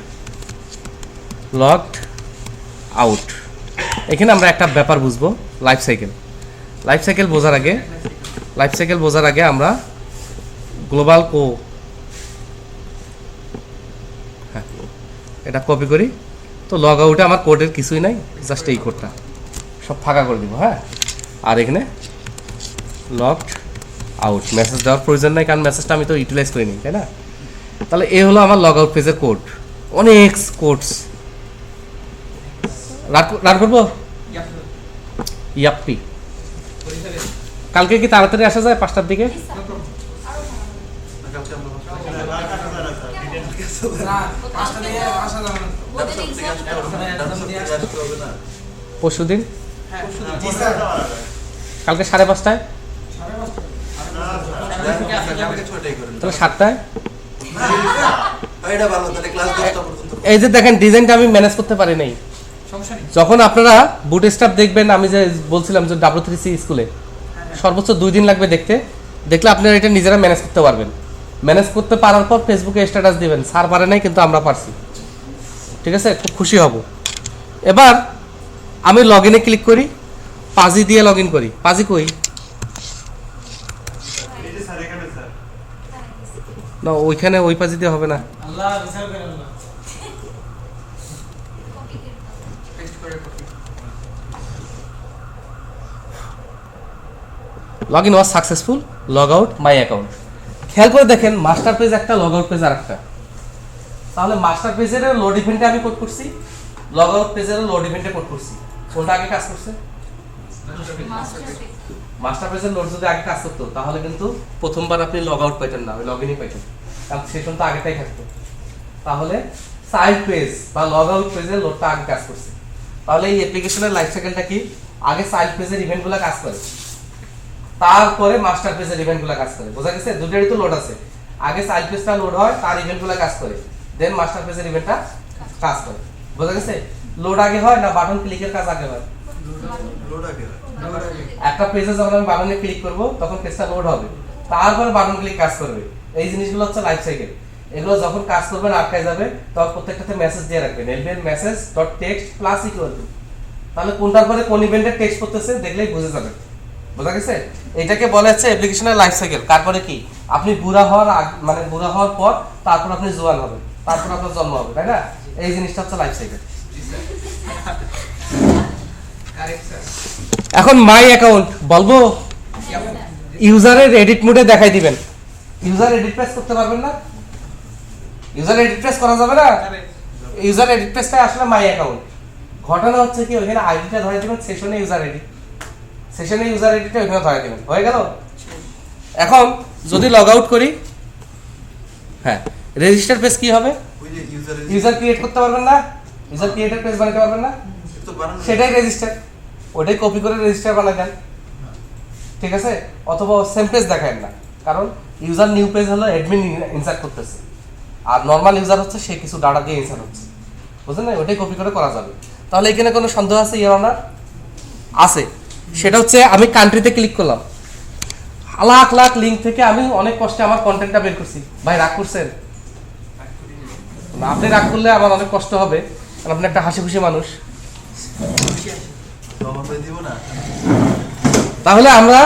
Speaker 1: লগড আউট। এখানে আমরা একটা ব্যাপার বুঝবো, লাইফ সাইকেল বোঝার আগে আমরা গ্লোবাল হ্যাঁ এটা কপি করি। তো লগ আউটে আমার কোডের কিছুই নাই, জাস্ট এই কোডটা সব ফাঁকা করে দিব। হ্যাঁ, আর এখানে লগড আউট, মেসেজ দেওয়ার প্রয়োজন নাই কারণ মেসেজটা আমি তো ইউটিলাইজ করিনি, তাই না? তাহলে এ হলো আমার লগ আউট পেজের কোড। অনেক কোডস রান করবো। ইয়াপ্পি, কালকে কি তাড়াতাড়ি আসা যায় 5টার দিকে?
Speaker 3: কালকে আমরা
Speaker 2: না, 5টা দিয়ে আসা যাবে না।
Speaker 3: আসতে হবে না।
Speaker 1: পরশু দিন
Speaker 2: জি স্যার।
Speaker 1: কালকে 5:30টায়,
Speaker 3: কালকে 6টায় করেন।
Speaker 1: তাহলে 7টায়।
Speaker 3: এটা ভালো, তাহলে ক্লাস 10টা পর্যন্ত।
Speaker 1: এই যে দেখেন ডিজাইনটা আমি ম্যানেজ করতে পারি নাই। যখন আপনারা বুটস্ট্র্যাপ দেখবেন, আমি যে বলছিলাম যে W3C স্কুলে সর্বোচ্চ 2 দিন লাগবে দেখলে আপনারা এটা নিজেরা ম্যানেজ করতে পারবেন। ম্যানেজ করতে পারার পর ফেসবুকে স্ট্যাটাস দিবেন, স্যার পারে নাই কিন্তু আমরা পারছি। ঠিক আছে, খুব খুশি হব। এবার আমি লগ ইনে ক্লিক করি, পাজি দিয়ে লগ ইন করি। পাজি কই না, ওইখানে ওই পাজি দিয়ে হবে না।
Speaker 2: আল্লাহ বিচার করেন না।
Speaker 1: Log in was successful, log out my account. খেয়াল করে দেখেন মাস্টার পেজ একটা, লগ আউট পেজ আর একটা। তাহলে মাস্টার পেজের লোড ইভেন্টে আমি কোড করছি, লগ আউট পেজের লোড ইভেন্টে কোড করছি। কোনটা আগে কাজ করছে? মাস্টার পেজের লোড যদি আগে কাজ করতো তাহলে কিন্তু প্রথমবার আপনি লগ আউট পাইতেন না, ওই লগ ইনই পাইতেন, কারণ সেশন তো আগেটাই থাকতো। তাহলে চাইল্ড পেজ বা লগ আউট পেজের লোডটা আগে কাজ করছে। তাহলে এই অ্যাপ্লিকেশনের লাইফ সাইকেলটা কি? আগে চাইল্ড পেজের ইভেন্টগুলো কাজ করে, তারপরে মাস্টার পেজের ইভেন্টগুলো কাজ করে। বোঝা গেছে? দুটোরই তো লোড আছে। আগে চাইল্ড পেজটা লোড হয়, তার ইভেন্টগুলো কাজ করে, দেন মাস্টার পেজের ইভেন্টটা কাজ করে। বোঝা গেছে? লোড আগে হয় না বাটন ক্লিকের কাজ আগে হয়?
Speaker 3: লোড আগে হয়।
Speaker 1: একটা পেজে যখন আমি বাটনে ক্লিক করব তখন পেজটা লোড হবে, তারপরে বাটন ক্লিক কাজ করবে। এই জিনিসগুলো হচ্ছে লাইফ সাইকেল। এগুলো যখন কাজ করবেন আটকায় যাবে, তখন প্রত্যেকটাতে মেসেজ দিয়ে রাখবেন, LBN message dot text plus equal to. তাহলে কোনটার পরে কোন ইভেন্টের টেক্সট করতেছে দেখলেই বুঝে যাবেন। বোঝা গেছে? এটাকে বলা হচ্ছে অ্যাপ্লিকেশনের লাইফ সাইকেল। তারপরে কি আপনি বুড়া হওয়ার মানে বুড়া হওয়ার পর তারপর আপনি জোয়ান হবেন, তারপর আপনার জন্ম হবে, তাই না? এই জিনিসটা হচ্ছে লাইফ সাইকেল। এখন মাই অ্যাকাউন্ট বলবো, ইউজারের এডিট মোডে দেখাই দিবেন। ইউজার এডিট পেজ করতে পারবেন না? ইউজার এডিট পেজ করা যাবে না? ইউজার এডিট পেজটা আসলে মাই অ্যাকাউন্ট। ঘটনা হচ্ছে কি ওখানে আইডিটা ধরে দিবেন, সেশনে ইউজার এডিট, সেশনে ইউজার এডিটটা ওখানে ধরে দিবেন, হয়ে গেল। এখন যদি লগ আউট করি, হ্যাঁ রেজিস্টার পেজ কি হবে?
Speaker 3: ওই যে ইউজারের
Speaker 1: ইউজার ক্রিয়েট করতে পারবেন না, ইউজার ক্রিয়েটেড পেজ বানাতে পারবেন না,
Speaker 3: তো বানানো
Speaker 1: সেটাই রেজিস্টার, ওটাই কপি করে রেজিস্টার বানাই দেন। ঠিক আছে? অথবা সেম পেজ দেখায় না, কারণ ইউজার নিউ পেজ হলো অ্যাডমিন ইনসার্ট করতেছে, আর নরমাল ইউজার হচ্ছে সে কিছু ডাটা দিয়ে ইনসার্ট হচ্ছে। বুঝলেন না? ওটাই কপি করে করা যাবে। তাহলে এখানে কোনো সন্দেহ আছে? ইয়ার অনার আছে। সেটা হচ্ছে আমি কান্ট্রিতে ক্লিক করলাম, লাখ লাখ লিঙ্ক থেকে আমি অনেক কষ্টে আমার কন্টেন্টটা বের করছি। ভাই রাগ করছেন? না, আপনি রাগ করলে আমার অনেক কষ্ট হবে, কারণ আপনি একটা হাসি খুশি মানুষ।
Speaker 3: জমা করে দিব না।
Speaker 1: তাহলে আমরা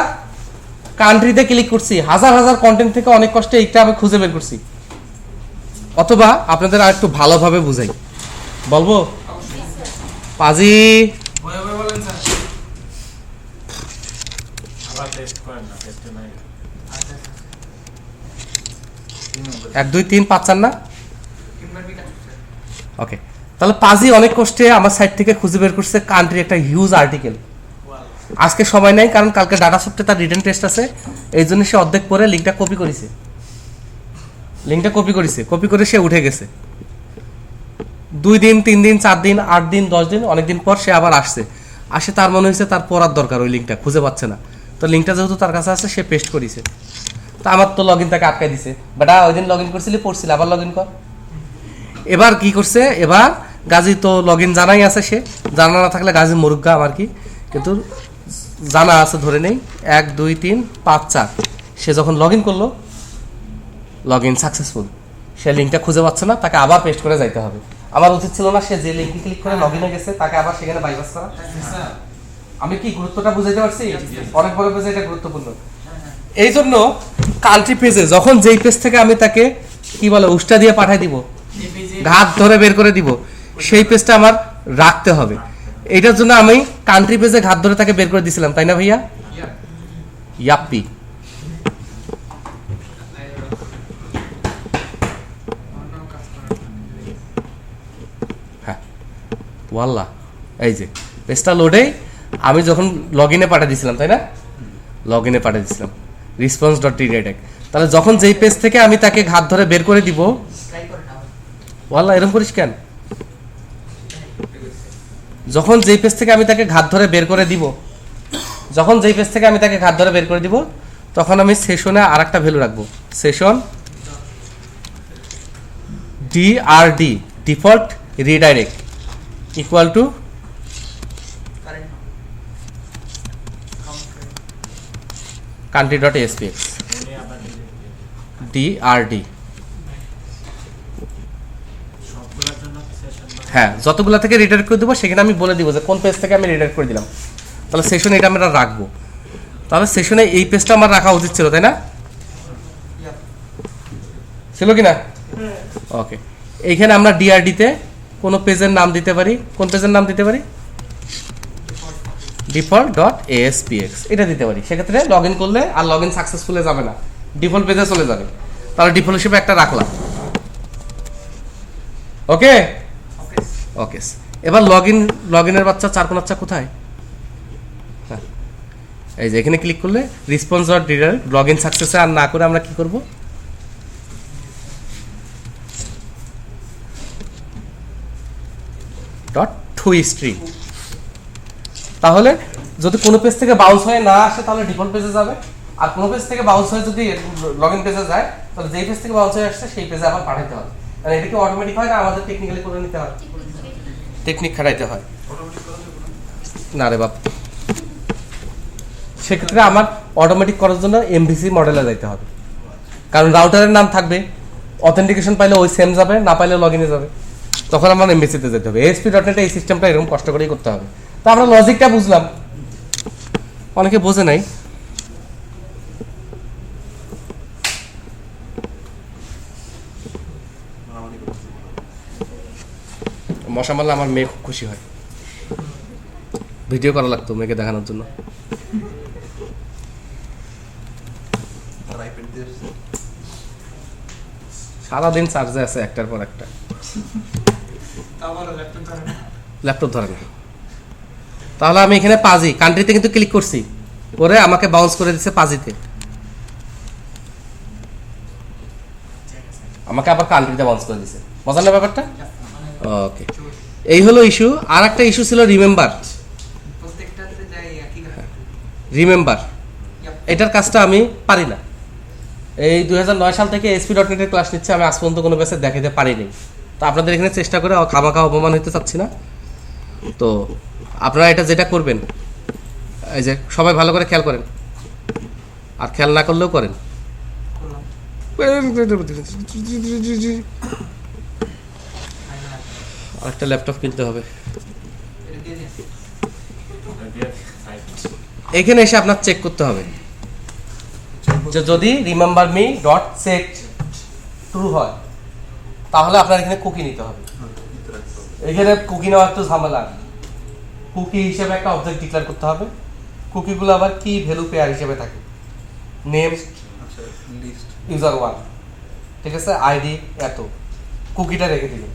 Speaker 1: কান্ট্রিতে ক্লিক করছি, হাজার হাজার কন্টেন্ট থেকে অনেক কষ্টে এইটা আমি খুঁজে বের করছি। অথবা আপনাদের আর একটু ভালোভাবে বুঝাই, বলবো পাজি
Speaker 2: ভয় ভয় বলেন স্যার।
Speaker 1: 1 2 3 5 4 না? ওকে, তাহলে পাজি অনেক কষ্টে আমার সাইট থেকে খুঁজে বের করছে কান্ট্রি একটা হিউজ আর্টিকেল। আজকে সময় নাই, কারণ কালকে ডাটা সফটে তার রিটেন টেস্ট আছে, এই জন্য সে অর্ধেক পরে লিঙ্কটা কপি করেছে, কপি করে সে উঠে গেছে। 2 দিন 3 দিন 4 দিন 8 দিন 10 দিন অনেকদিন পর সে আবার আসে তার মনে হয়েছে তার পড়ার দরকার, ওই লিঙ্কটা খুঁজে পাচ্ছে না, তো লিঙ্কটা যেহেতু তার কাছে আছে সে পেস্ট করেছে। তা আমার তো লগ ইন তাকে আটকাই দিছে, বেটা ওই দিন লগ ইন করছিলি পড়ছিলি আবার লগ ইন কর। এবার কি করছে, এবার গাজী তো লগ ইন জানাই আছে, সে জানা না থাকলে গাজী মুরুগা আমার কি, কিন্তু জানা আছে ধরে নেই 1 2 3 5 4। সে যখন লগ ইন করলো, লগ ইন সাকসেসফুল, সে লিঙ্কটা খুঁজে পাচ্ছে না, তাকে আবার পেস্ট করে যাইতে হবে। আমার উচিত ছিল না সে যে লিঙ্কে ক্লিক করে লগ ইনে গেছে তাকে আবার সেখানে বাইপাস করা। আমি কি গুরুত্বটা বুঝাইতে পারছি? অনেক বড় পেজে এটা গুরুত্বপূর্ণ। এই জন্য কান্ট্রি পেজে যখন যেই পেজ থেকে আমি তাকে কি বলে উষ্টা দিয়ে পাঠাই দিব, ঘাত ধরে বের করে দিব, সেই পেজটা আমার রাখতে হবে। এইটার জন্য আমি কান্ট্রি পেজে ঘাত ধরে তাকে বের করে দিছিলাম, তাই না ভাইয়া? ইয়াপ্পি। হ্যাঁ ওয়াল্লাহ, এই যে পেজটা লোডেই আমি যখন লগ ইনে পাঠিয়ে দিয়েছিলাম, তাই না? লগ ইনে পাঠিয়ে দিয়েছিলাম response.redirect। তাহলে যখন যেই পেজ থেকে আমি তাকে ঘাত ধরে বের করে দিব, ওয়াল্লাহ এরকম করিস কেন? যখন যেই পেজ থেকে আমি তাকে ঘাত ধরে বের করে দিব, যখন যেই পেজ থেকে আমি তাকে ঘাত ধরে বের করে দিব, তখন আমি সেশনে আর একটা ভ্যালু রাখবো, session DRD default redirect equal to country.aspx DRD। হ্যাঁ, যতগুলা থেকে রিডাইরেক্ট করে দেবো সেখানে আমি বলে দিব যে কোন পেজ থেকে আমি রিডাইরেক্ট করে দিলাম। তাহলে সেশনে এটা আমরা রাখবো। তাহলে সেশনে এই পেজটা আমার রাখা উচিত ছিল, তাই না? ছিল কি না? ওকে, এইখানে আমরা ডিআরডিতে কোনো পেজের নাম দিতে পারি। কোন পেজের নাম দিতে পারি? default.aspx এটা দিতে পারি। সেক্ষেত্রে লগ ইন করলে আর লগ ইন সাকসেসফুলে যাবে না, ডিফল্ট পেজে চলে যাবে। তাহলে ডিফল্ট হিসেবে একটা রাখলাম। ওকে ওকে, এবার লগ ইনের বাচ্চা 4 কোণাচ্চা কোথায়? হ্যাঁ, এই যে এখানে ক্লিক করলে response.redirect লগ ইন সাকসেসে আর না করে আমরা কি করব? .toString। তাহলে যদি কোনো পেজ থেকে বাউন্স হয়ে না আসে তাহলে ডিফল্ট পেজে যাবে, আর কোনো পেজ থেকে বাউন্স হয়ে যদি লগইন পেজে যায় তাহলে যেই পেজ থেকে বাউন্স হয়ে আসছে সেই পেজে আবার পাঠাতে হবে। মানে এটা কি অটোমেটিক হয় না, আমাদের টেকনিক্যালি করে নিতে হয়, টেকনিক খাটাইতে হয়। না রে বাপ, সেক্ষেত্রে আমার অটোমেটিক করার জন্য এমভিসি মডেলে যাইতে হবে, কারণ রাউটারের নাম থাকবে, অথেন্টিকেশন পাইলে ওই সেম যাবে, না পাইলে লগ ইনে যাবে, তখন আমার এমভিসিতে যেতে হবে। ASP.NET এই সিস্টেমটা এরকম কষ্ট করেই করতে হবে। তা আমরা লজিকটা বুঝলাম, অনেকে বোঝে নাই। মশা মারলে আমার মেয়ে খুব খুশি হয়, ভিডিও করা লাগতো মেয়েকে দেখানোর জন্য। সারাদিন চার্জে আছে একটার পর একটা, ল্যাপটপ ধরে না। তাহলে আমি এখানে পাজি কান্ট্রিতে কিন্তু ক্লিক করছি, করে আমাকে বাউন্স করে দিচ্ছে পাজিতে, আমাকে আবার কান্ট্রিতে বাউন্স করে দিচ্ছে। মজার না ব্যাপারটা? ওকে, এই হলো ইস্যু। আর একটা ইস্যু ছিল রিমেম্বার। রিমেম্বার এটার কাজটা আমি পারি না। এই 2009 সাল থেকে ASP.NET এর ক্লাস নিচ্ছে, আমি আজ পর্যন্ত কোনো ব্যাচে দেখাতে পারিনি। তো আপনাদের এখানে চেষ্টা করে খামাখা অপমান হইতে চাচ্ছি না। তো আপনারা এটা যেটা করবেন, এই যে সবাই ভালো করে খেয়াল করেন, আর খেয়াল না করলেও করেন। আরেকটা ল্যাপটপ কিনতে হবে। এখানে এসে আপনার চেক করতে হবে যে যদি remember me dot set true হয় তাহলে আপনার এখানে কুকি নিতে হবে। এখানে কুকি নেওয়া একটু ঝামেলা। কুকি হিসেবে একটা অবজেক্ট ডিক্লেয়ার করতে হবে। কুকিগুলো আবার কি ভ্যালু পেয়ার হিসেবে থাকে, নেম ইউজার 1, ঠিক আছে, আইডি এত, কুকিটা রেখে দিবেন।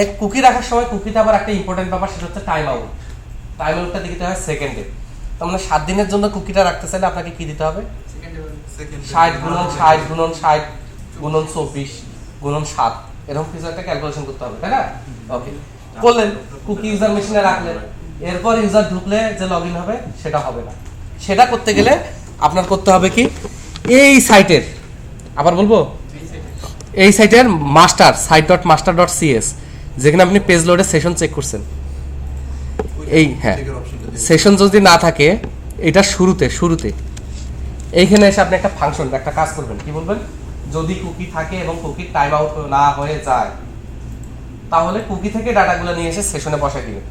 Speaker 1: এক কুকি রাখার সময় কুকিতে আবার একটা ইম্পর্টেন্ট ব্যাপার, সেটা হচ্ছে টাইম আউট। টাইম আউটটা দিতে হয় সেকেন্ডে। তার মানে 7 দিনের জন্য কুকিটা রাখতে চাইলে আপনাকে কি দিতে হবে? 60 গুণন 60 গুণন 60 গুণন 24 গুণন 7 এরকম কিছু একটা ক্যালকুলেশন করতে হবে, তাই না? ওকে, করলেন, কুকি ইউজার মেশিনে রাখলেন, এরপর ইউজার ঢুকলে যে লগ ইন হবে সেটা হবে না। সেটা করতে গেলে আপনার করতে হবে কি, এই সাইটের, আবার বলবো, এই সাইটের মাস্টার site.master.cs, যেখানে আপনি পেজ লোডে সেশন চেক করছেন, এই হ্যাঁ
Speaker 3: চেকের অপশনটা দিবেন।
Speaker 1: সেশন যদি না থাকে, এটা শুরুতে এইখানে এসে আপনি একটা ফাংশন, একটা কাজ করবেন, কি বলবেন, যদি কুকি থাকে এবং কুকি টাইম আউট না হয়ে যায়, তাহলে কুকি থেকে ডাটাগুলো নিয়ে এসে সেশনে বসাই দিবেন।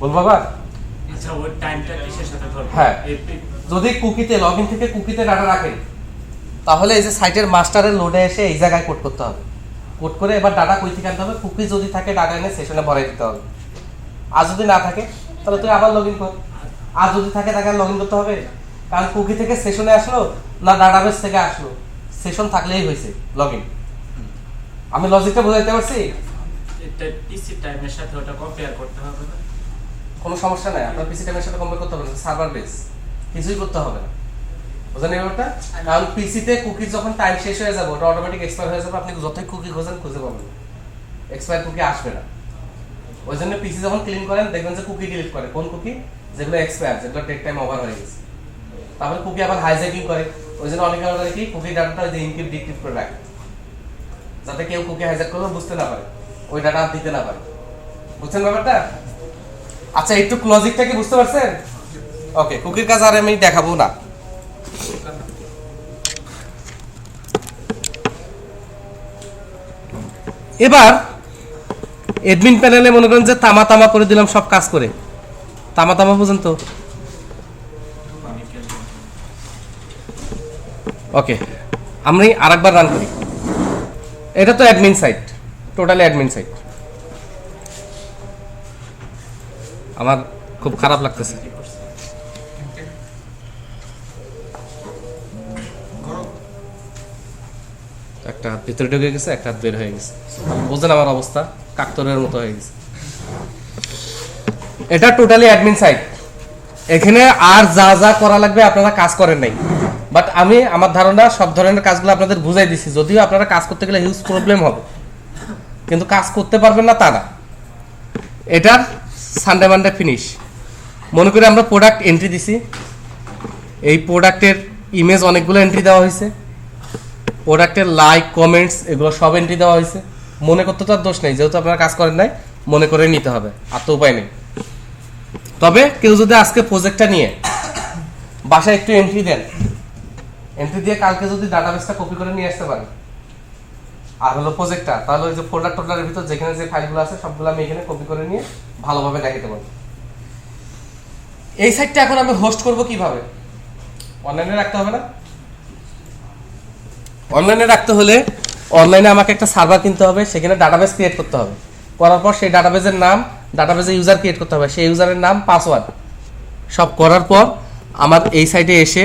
Speaker 1: বলবো আবার,
Speaker 4: আচ্ছা ওই টাইমটা কিসের সাথে ধরবো?
Speaker 1: হ্যাঁ, যদি কুকিতে লগইন থেকে কুকিতে ডাটা রাখেন, তাহলে এই যে সাইটের মাস্টারের লোডে এসে এই জায়গায় কোড করতে হবে, কোড করে এবার ডাটা কই থেকে আনতে হবে, কুকি যদি থাকে ডাটা এনে সেশনে ভরে দিতে হবে। আর যদি না থাকে তাহলে তুই আবার লগইন কর, আর যদি থাকে তাকে লগইন করতে হবে, কারণ কুকি থেকে সেশনে আসলো না ডাটাবেস থেকে আসলো, সেশন থাকলেই হয়েছে লগইন। আমি লজিকটা বোঝাইতে পারছি?
Speaker 4: এটা পিসি টাইমের সাথে ওটা কম্পেয়ার করতে হবে না?
Speaker 1: কোনো সমস্যা নাই, আপনার পিসি টাইমের সাথে কম্পেয়ার করতে হবে না, সার্ভার বেস, কিছুই করতে হবে না। বুঝলেন এই ব্যাপারটা? কারণ পিসিতে কুকি যখন টাইম শেষ হয়ে যাবে, ওটা অটোমেটিক এক্সপায়ার হয়ে যাবে, আপনি যতই কুকি খোঁজেন খুঁজে পাবেন না, এক্সপায়ার কুকি আসবে না। ওই জন্য পিসি যখন ক্লিন করেন দেখবেন যে কুকি ডিলিট করে, কোন কুকি, যেগুলো এক্সপায়ার, যেগুলো টেক টাইম ওভার হয়ে গেছে। তারপরে কুকি আবার হাইজ্যাকিং করে, ওই জন্য অনেকে করে কি কুকি ডাটাটা ওই যে ইনক্রিপ্ট ডিক্রিপ্ট করে রাখে, যাতে কেউ কুকি হাইজ্যাক করলেও বুঝতে না পারে, ওই ডাটা দিতে না পারে। বুঝছেন ব্যাপারটা? আচ্ছা, একটু লজিকটা কি বুঝতে পারছেন? ওকে, কুকির কাজ আর আমি দেখাবো না। এবার অ্যাডমিন প্যানেলে মনে করেন যে তামা করে দিলাম সব কাজ করে, তামা পর্যন্ত। ওকে, আমি আরেকবার রান করি। এটা তো admin site, totally admin site. আমার খুব খারাপ লাগতেছে। একটা হাত ভিতরে ঢুকে গেছে, একটা হাত বের হয়ে গেছে। বুঝলেন আমার অবস্থা? কাকতরের মতো হয়ে গেছে। এটা টোটালি অ্যাডমিন সাইট। এখানে আর যা করা লাগবে আপনারা কাজ করেন নাই, বাট আমি আমার ধারণা সব ধরনের কাজগুলো আপনাদের বুঝাই দিছি। যদিও আপনারা কাজ করতে গেলে হিউজ প্রবলেম হবে, কিন্তু কাজ করতে পারবেন না তা না। এটার সানডে মানডে ফিনিশ। মনে করি আমরা প্রোডাক্ট এন্ট্রি দিছি, এই প্রোডাক্টের ইমেজ অনেকগুলো এন্ট্রি দেওয়া হয়েছে, প্রোডাক্টের লাইক কমেন্টস এগুলো সব এন্ট্রি দেওয়া হয়েছে। মনে করতে তো আর দোষ নেই, যেহেতু আপনারা কাজ করেন নাই, মনে করে নিতে হবে, আর তো উপায় নেই। তবে কেউ যদি আজকে প্রজেক্টটা নিয়ে বাসায় একটু এন্ট্রি দেন, এন্ট্রি দিয়ে কালকে যদি ডাটাবেসটা কপি করে নিয়ে আসতে পারেন, আর হলো প্রজেক্টটা, তাহলে ওই যে ফোল্ডার টোল্ডারের ভিতর যেখানে যে ফাইলগুলো আছে সবগুলো আমি এখানে কপি করে নিয়ে ভালোভাবে দেখাতে পারবো। এই সাইটটা এখন আমি হোস্ট করব কিভাবে? অনলাইনে রাখতে হবে না? অনলাইনে রাখতে হলে অনলাইনে আমাকে একটা সার্ভার কিনতে হবে, সেখানে ডাটাবেস ক্রিয়েট করতে হবে। করার পর সেই ডাটাবেসের নাম, ডাটাবেসে ইউজার ক্রিয়েট করতে হবে, সেই ইউজারের নাম, পাসওয়ার্ড সব করার পর আমার এই সাইটে এসে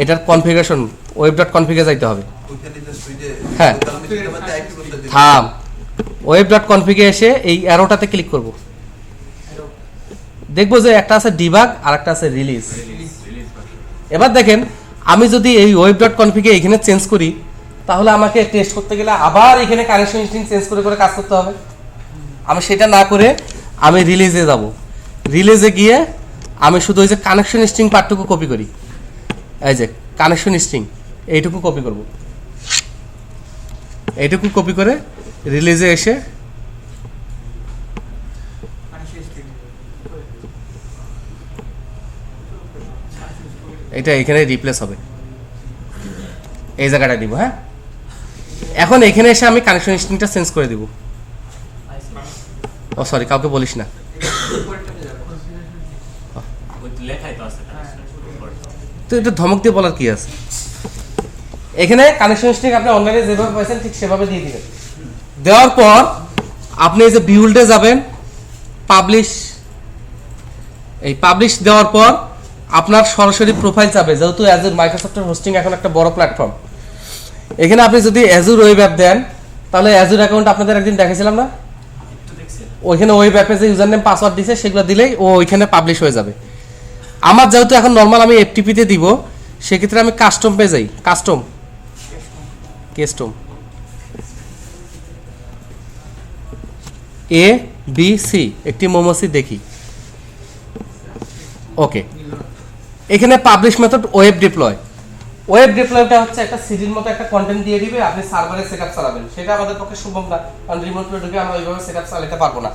Speaker 1: এটার কনফিগারেশন web.config-এ যাইতে হবে।
Speaker 3: ওইখানে জাস্ট ওই যে
Speaker 1: হ্যাঁ।
Speaker 3: লোকাল মেশিনের মধ্যে আইপি কোডটা দিবেন।
Speaker 1: থাম, web.config-এ এসে এই অ্যারোটাতে ক্লিক করব। দেখবো যে একটা আছে ডিবাগ আর একটা আছে রিলিজ। এবার দেখেন, আমি যদি এই web.config-এ এখানে চেঞ্জ করি, তাহলে আমাকে টেস্ট করতে গেলে আবার এখানে কানেকশন স্ট্রিং চেঞ্জ করে কাজ করতে হবে। আমি সেটা না করে আমি রিলিজে যাব। রিলিজে গিয়ে আমি শুধু ওই যে কানেকশন স্ট্রিং পার্টটুকু কপি করি, এই যে কানেকশন স্ট্রিং এইটুকু কপি করব। এইটুকু কপি করে রিলিজে এসে এটা এখানে রিপ্লেস হবে, এই জায়গাটা দিব। হ্যাঁ, এখন এখানে এসে আমি কানেকশন স্ট্রিংটা চেঞ্জ করে দিব। ও সরি, কাউকে বলিস না।
Speaker 4: ওই তো লেখাই তো আছে
Speaker 1: তো এটা ধমক দিয়ে বলার কি আছে? এখানে কানেকশন স্ট্রিং আপনি অনলাইনে যেভাবে পাইছেন ঠিক সেভাবে দিয়ে দিবেন। দেওয়ার পর আপনি এই যে বিল্ডে যাবেন, পাবলিশ, এই পাবলিশ দেওয়ার পর আপনার সরাসরি প্রোফাইল যাবে। যেহেতু অ্যাজুর মাইক্রোসফটের হোস্টিং এখন একটা বড় প্ল্যাটফর্ম, এখানে আপনি যদি অ্যাজুর ওয়েব অ্যাপ দেন, তাহলে অ্যাজুর অ্যাকাউন্ট আপনাদের একদিন দেখেছিলাম না, ওইখানে ওয়েব অ্যাপে যে ইউজার নেম পাসওয়ার্ড দিছে সেগুলো দিলেই ও ওইখানে পাবলিশ হয়ে যাবে। আমার যেহেতু এখন নর্মাল আমি এফটিপিতে দিব, সেক্ষেত্রে আমি কাস্টম পে যাই। কাস্টম ABC একটি মোমোসি দেখি। ওকে, এখানে publish method web deploy. Web ডিপ্লয়টা হচ্ছে একটা সিডির মতো একটা কন্টেন্ট দিয়ে দিবে, আপনি সার্ভারে সেটআপ চালাবেন, সেটা আমাদের পক্ষে সম্ভব না, কারণ রিমোটলি ঢুকে আমরা ওইভাবে সেটআপ চালাতে পারবো না।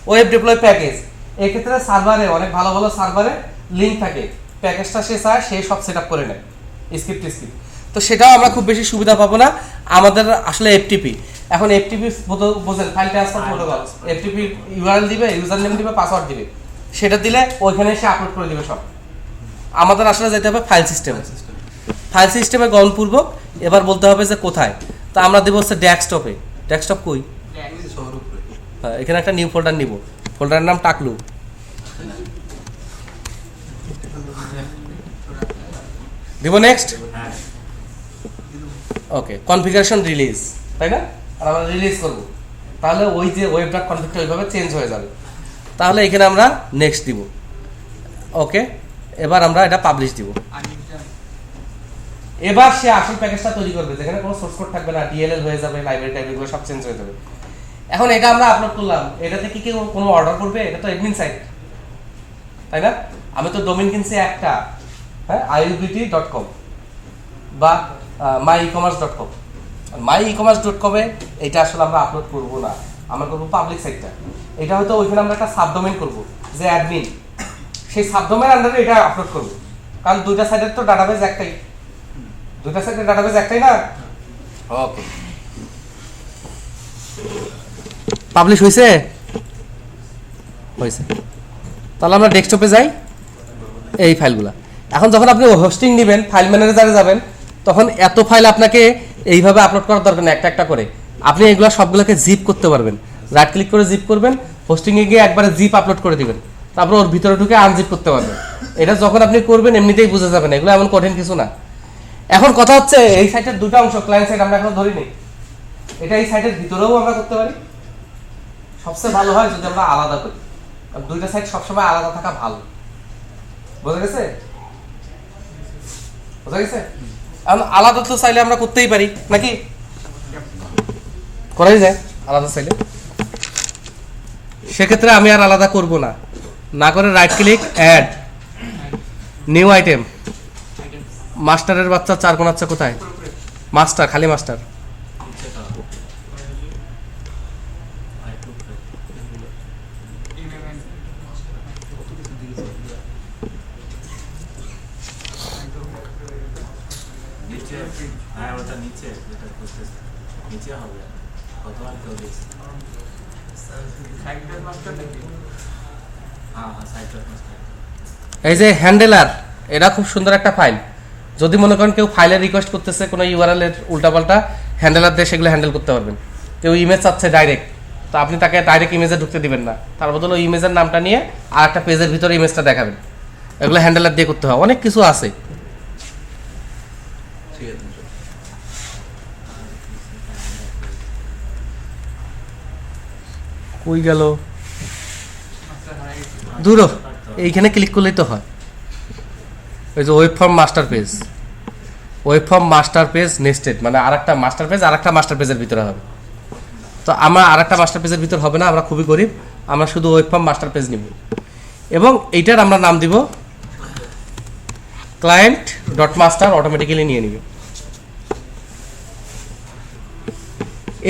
Speaker 1: ওয়েব ডিপ্লয় প্যাকেজ, এই ক্ষেত্রে সার্ভারে অনেক ভালো ভালো সার্ভারে লিংক থাকে, প্যাকেজটা সে চায় সে সব সেটআপ করে নেয় স্ক্রিপ্ট। তো সেটাও আমরা খুব বেশি সুবিধা পাবো না। আমাদের আসলে এফটিপি, এখন এফটিপি বোঝেন, file transfer protocol, FTP URL দিবে, ইউজার নেম দিবে, পাসওয়ার্ড দিবে, সেটা দিলে ওইখানে এসে আপলোড করে দিবে সব। আমাদের আসলে যেতে হবে ফাইল সিস্টেমে, ফাইল সিস্টেমে গমনপূর্বক এবার বলতে হবে যে কোথায়। তা আমরা দেবো হচ্ছে ডেস্কটপে। ডেস্কটপ কই?
Speaker 3: শহর উপরে
Speaker 1: হ্যাঁ, এখানে একটা নিউ ফোল্ডার নিব, ফোল্ডারের নাম টাকলু। দিব নেক্সট। ওকে, কনফিগারেশন রিলিজ, তাই না? আর আমরা রিলিজ করব, তাহলে ওই যে ওয়েবডট কনফিগটা ওইভাবে চেঞ্জ হয়ে যাবে। তাহলে এখানে আমরা নেক্সট দিব। ওকে, এবার আমরা এটা পাবলিশ দিব। এবার সে আসল প্যাকেজটা তৈরি করবে, যেখানে কোনো সোর্স কোড থাকবে না, ডিএলএল হয়ে যাবে, লাইব্রেরি টাইপগুলো সব চেঞ্জ হয়ে যাবে। এখন এটা আমরা আপলোড করলাম, এটাতে কি কেউ কোনো অর্ডার করবে? এটা তো অ্যাডমিন সাইট, তাই না? আমি তো ডোমেইন কিনছি একটা, হ্যাঁ, iubt.com বা myecommerce.com। myecommerce.com এ এটা আসলে আমরা আপলোড করব না, আমরা করব পাবলিক সাইটটা। এটা হয়তো ওইখানে আমরা একটা সাবডোমেইন করব, যে অ্যাডমিন, সেই সাবডোমেইন আন্ডারে এটা আপলোড করব, কারণ দুইটা সাইটের তো ডাটাবেস একটাই, দুইটা সাইটের ডাটাবেস একটাই না। ওকে, পাবলিশ হয়েছে? হয়েছে। তাহলে আমরা ডেস্কটপে যাই, এই ফাইলগুলা। এখন যখন আপনি হোস্টিং নেবেন, ফাইল ম্যানেজারে যাবেন, তখন এত ফাইল আপনাকে এইভাবে আপলোড করার দরকার না, একটা একটা করে আপনি এগুলো সবগুলোকে জিপ করতে পারবেন। রাইট ক্লিক করে জিপ করবেন, হোস্টিংয়ে গিয়ে একবারে জিপ আপলোড করে দিবেন, তারপর ওর ভিতরে ঢুকে আনজিপ করতে পারবেন। এটা যখন আপনি করবেন এমনিতেই বুঝে যাবেন, এগুলো এমন কঠিন কিছু না। এখন কথা হচ্ছে, এই সাইটের দুটো অংশ, ক্লায়েন্ট সাইট আমরা এখন ধরিনি, এটা এই সাইটের ভিতরেও আমরা করতে পারি। সবচেয়ে ভালো হয় যদি আমরা আলাদা করি, কারণ দুইটা সাইট সবসময় আলাদা থাকা ভালো। বোঝা গেছে? বোঝা গেছে? এখন আলাদা তো চাইলে আমরা করতেই পারি, নাকি? করাই যায় আলাদা চাইলে। সেক্ষেত্রে আমি আর আলাদা করব না, না করে right click, add new item, মাস্টারের বাচ্চা চার কোণ আছে কোথায়? মাস্টার, খালি মাস্টার।
Speaker 4: হ্যাঁ, ওটা নিচে, যেটা করতেছে নিচে হবে, কত আর কেউ দিচ্ছে। হ্যাঁ, সাইড মাস্টার।
Speaker 1: এই যে হ্যান্ডেলার, এটা খুব সুন্দর একটা ফাইল। যদি মনে করেন কেউ ফাইলের রিকোয়েস্ট করতেছে, কোনো ইউআরএল এর উল্টাপাল্টা, হ্যান্ডেলার দিয়ে সেগুলো হ্যান্ডেল করতে পারবেন। কেউ ইমেজ চাচ্ছে ডাইরেক্ট, তো আপনি তাকে ডাইরেক্ট ইমেজে ঢুকতে দিবেন না, তার বদলে ওই ইমেজের নামটা নিয়ে আর একটা পেজের ভিতরে ইমেজটা দেখাবেন। এগুলো হ্যান্ডেলার দিয়ে করতে হয়, অনেক কিছু আছে।
Speaker 3: ঠিক আছে।
Speaker 1: কই গেল? দূর, এইখানে ক্লিক করলেই তো হয়। ওই যে web form master page, web form master page nested, মানে আরেকটা মাস্টার পেজ আরেকটা মাস্টার পেজের ভিতরে হবে। তো আমরা আরেকটা মাস্টার পেজের ভিতর হবে না, আমরা খুবই গরিব, আমরা শুধু ওয়েব ফর্ম মাস্টার পেজ নিব, এবং এইটার আমরা নাম দিব ক্লায়েন্ট ডট মাস্টার, অটোমেটিক্যালি নিয়ে নিবে।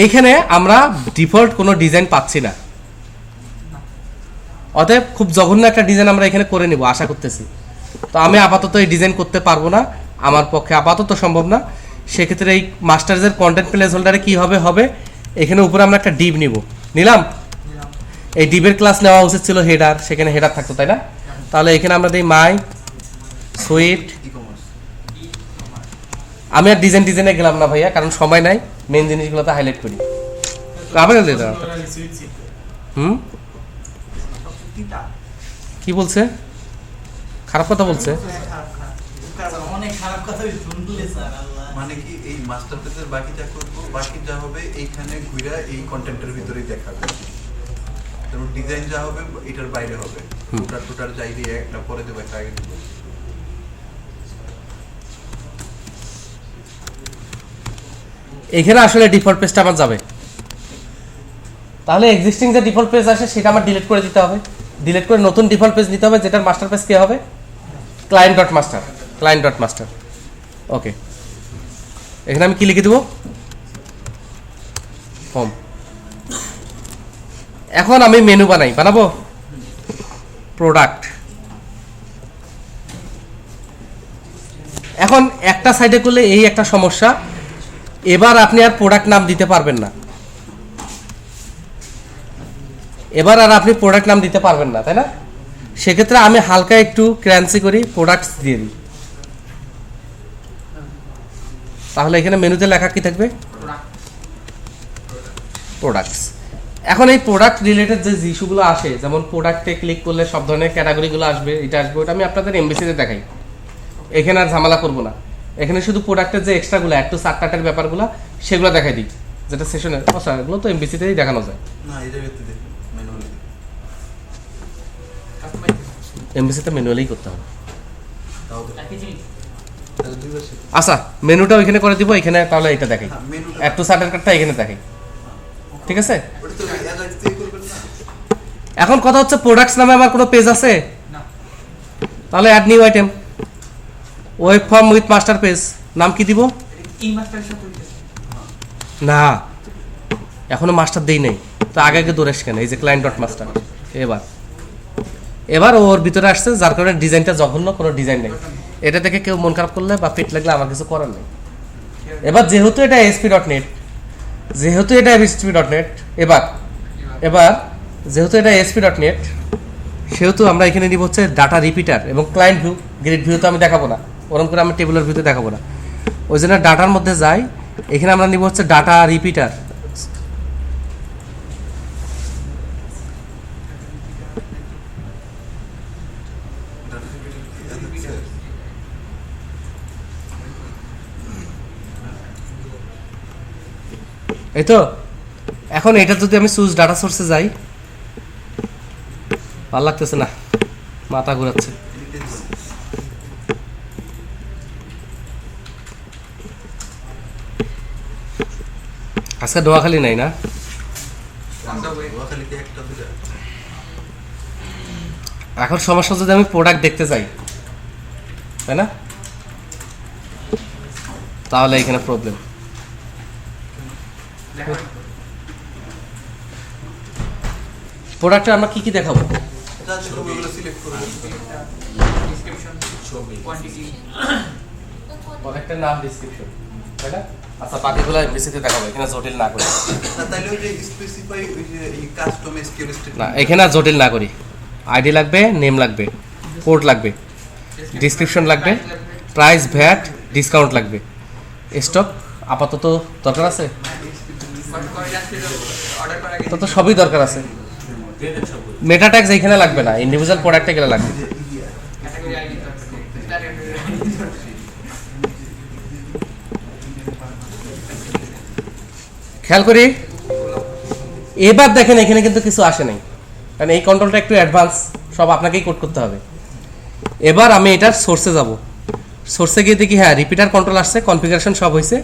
Speaker 1: এইখানে আমরা ডিফল্ট কোনো ডিজাইন পাচ্ছি না, অতএব খুব জঘন্য একটা ডিজাইন আমরা এখানে করে নিব আশা করতেছি। তো আমি আপাতত এই ডিজাইন করতে পারবো না, আমার পক্ষে আপাতত সম্ভব না। সেক্ষেত্রে এই মাস্টার্সের কন্টেন্ট প্লেস হোল্ডারে কী হবে, এখানে উপরে আমরা একটা ডিভ নিব, নিলাম। এই ডিভের ক্লাস নেওয়া উচিত ছিল হেডার, সেখানে হেডার থাকতো, তাই না? তাহলে এখানে আমরা দিই মাই সুইট। আমি আর ডিজাইনে গেলাম না ভাইয়া, কারণ সময় নাই, মেন জিনিসগুলোতে হাইলাইট করি। আবার কি বলছে? খারাপ কথা বলছে?
Speaker 2: অনেক খারাপ কথা শুনলে স্যার।
Speaker 3: মানে কি এই মাস্টার পেজের বাকি যা করব, বাকি যা হবে এইখানে ঘুরা এই কন্টেন্টের ভিতরেই দেখাবে। তারপর ডিজাইন যা হবে এটার বাইরে হবে, টোটাল যাই দিয়ে একটা পরে দেবো, একটা আগে দেবো।
Speaker 1: এখানে আসলে ডিফল্ট পেজটা আমার যাবে, তাহলে এক্সিস্টিং যে ডিফল্ট পেজ আছে সেটা আমার ডিলিট করে দিতে হবে, ডিলিট করে নতুন ডিফল্ট পেজ নিতে হবে, যেটার মাস্টার পেজ কে হবে? Client dot master, client dot master. Okay, এখানে আমি কি লিখে দেবো, হোম। এখন আমি মেনু বানাবো প্রোডাক্ট। এখন একটা সাইডে করলে এই একটা সমস্যা, এবার আপনি আর প্রোডাক্ট নাম দিতে পারবেন না, তাই না? সেক্ষেত্রে আমি হালকা একটু ক্র্যান্সি করি, প্রোডাক্টস দিয়ে দিই। তাহলে এখানে মেনুতে লেখা কি থাকবে, প্রোডাক্টস। এখন এই প্রোডাক্ট রিলেটেড যে ইস্যুগুলো আসে, যেমন প্রোডাক্টে ক্লিক করলে সব ধরনের ক্যাটাগরিগুলো আসবে, এটা আসবে, ওটা আমি আপনাদের এমবিসিতে দেখাই, এখানে আর ঝামেলা করবো না। এখানে শুধু প্রোডাক্টের যে এক্সট্রাগুলো একটু চারটাটের ব্যাপারগুলো সেগুলো দেখাই দিই, যেটা সেশনের এগুলো তো এমবিসিতেই দেখানো যায়।
Speaker 3: না এই জায়গাতে দেখুন ম্যানুয়ালি
Speaker 1: এমবিসিতে ম্যানুয়ালি করতে হবে।
Speaker 3: তাও তো তাহলে দুইবার শিখুন।
Speaker 1: আচ্ছা, মেনুটা ওইখানে করে দিব, এখানে তাহলে এটা দেখাই,
Speaker 3: হ্যাঁ মেনুটা
Speaker 1: একটু চার্টার কার্ডটা এখানে দেখাই, ঠিক আছে?
Speaker 3: ওটা তো অ্যাজ দিয়ে করবেন না।
Speaker 1: এখন কথা হচ্ছে প্রোডাক্টস নামে আমার কোনো পেজ আছে, তাহলে add new item, web form with master page, নাম কি দিব? না, এখনো মাস্টার দেই নাই, তো আগে দৌড়ে কেন, এই যে ক্লায়েন্ট ডট মাস্টার। এবার ওর ভিতরে আসছে, যার কারণে ডিজাইনটা জঘন্য, কোনো ডিজাইন নেই। এটা দেখে কেউ মন খারাপ করলে বা ফিট লাগলে আমার কিছু করার নেই। এবার যেহেতু এটা ASP.NET, এবার যেহেতু এটা ASP.NET, সেহেতু আমরা এখানে নিব হচ্ছে ডাটা রিপিটার এবং ক্লায়েন্ট ভিউ। গ্রিড ভিউ তো আমি দেখাবো না, ওরকম করে আমি টেবিলের ভিউতে দেখাবো না, ওই জন্য ডাটার মধ্যে যাই, এখানে আমরা নিব হচ্ছে ডাটা রিপিটার। এই তো এখন এটা যদি আমি চুজ ডাটা সোর্সে যাই, ভালো লাগতেছে না, মাথা ঘুরাচ্ছে। আজকে নোয়াখালী নাই না?
Speaker 3: ওয়াখালিতে একটা দুইটা
Speaker 1: এখন সমস্যা যদি আমি প্রোডাক্ট দেখতে চাই, তাই না? তাহলে এখানে প্রবলেম। প্রোডাক্টে আমরা কি কি দেখাবো?
Speaker 3: যা দেখো ওগুলো সিলেক্ট করবেন।
Speaker 1: প্রোডাক্টের নাম, ডেসক্রিপশন, তাই না? আচ্ছা, বাকিগুলো এমবিসিতে দেখাবো, এখানে জটিল না করি।
Speaker 3: না তাইলে ওই যে স্পেসিফাই ওই যে এই কাস্টম এসকিউএল
Speaker 1: না,
Speaker 3: স্টেটমেন্ট
Speaker 1: এখানে আর জটিল না করি। আইডি লাগবে, নেম লাগবে, কোড লাগবে, ডিসক্রিপশন লাগবে, প্রাইস, ভ্যাট, ডিসকাউন্ট লাগবে, স্টক আপাতত দরকার আছে, তো সবই দরকার আছে। মেটা ট্যাগস এখানে লাগবে না, ইন্ডিভিজুয়াল প্রোডাক্টে গেলে লাগবে। খেয়াল করি, এবার দেখেন এখানে কিন্তু কিছু আসে নাই, কারণ এই কন্ট্রোলটা একটু অ্যাডভান্স, সব আপনাকেই কোড করতে হবে। এবার আমি এটার সোর্সে যাব, সোর্সে গিয়ে দেখি হ্যাঁ রিপিটার কন্ট্রোল আসছে, কনফিগারেশন সব হয়েছে।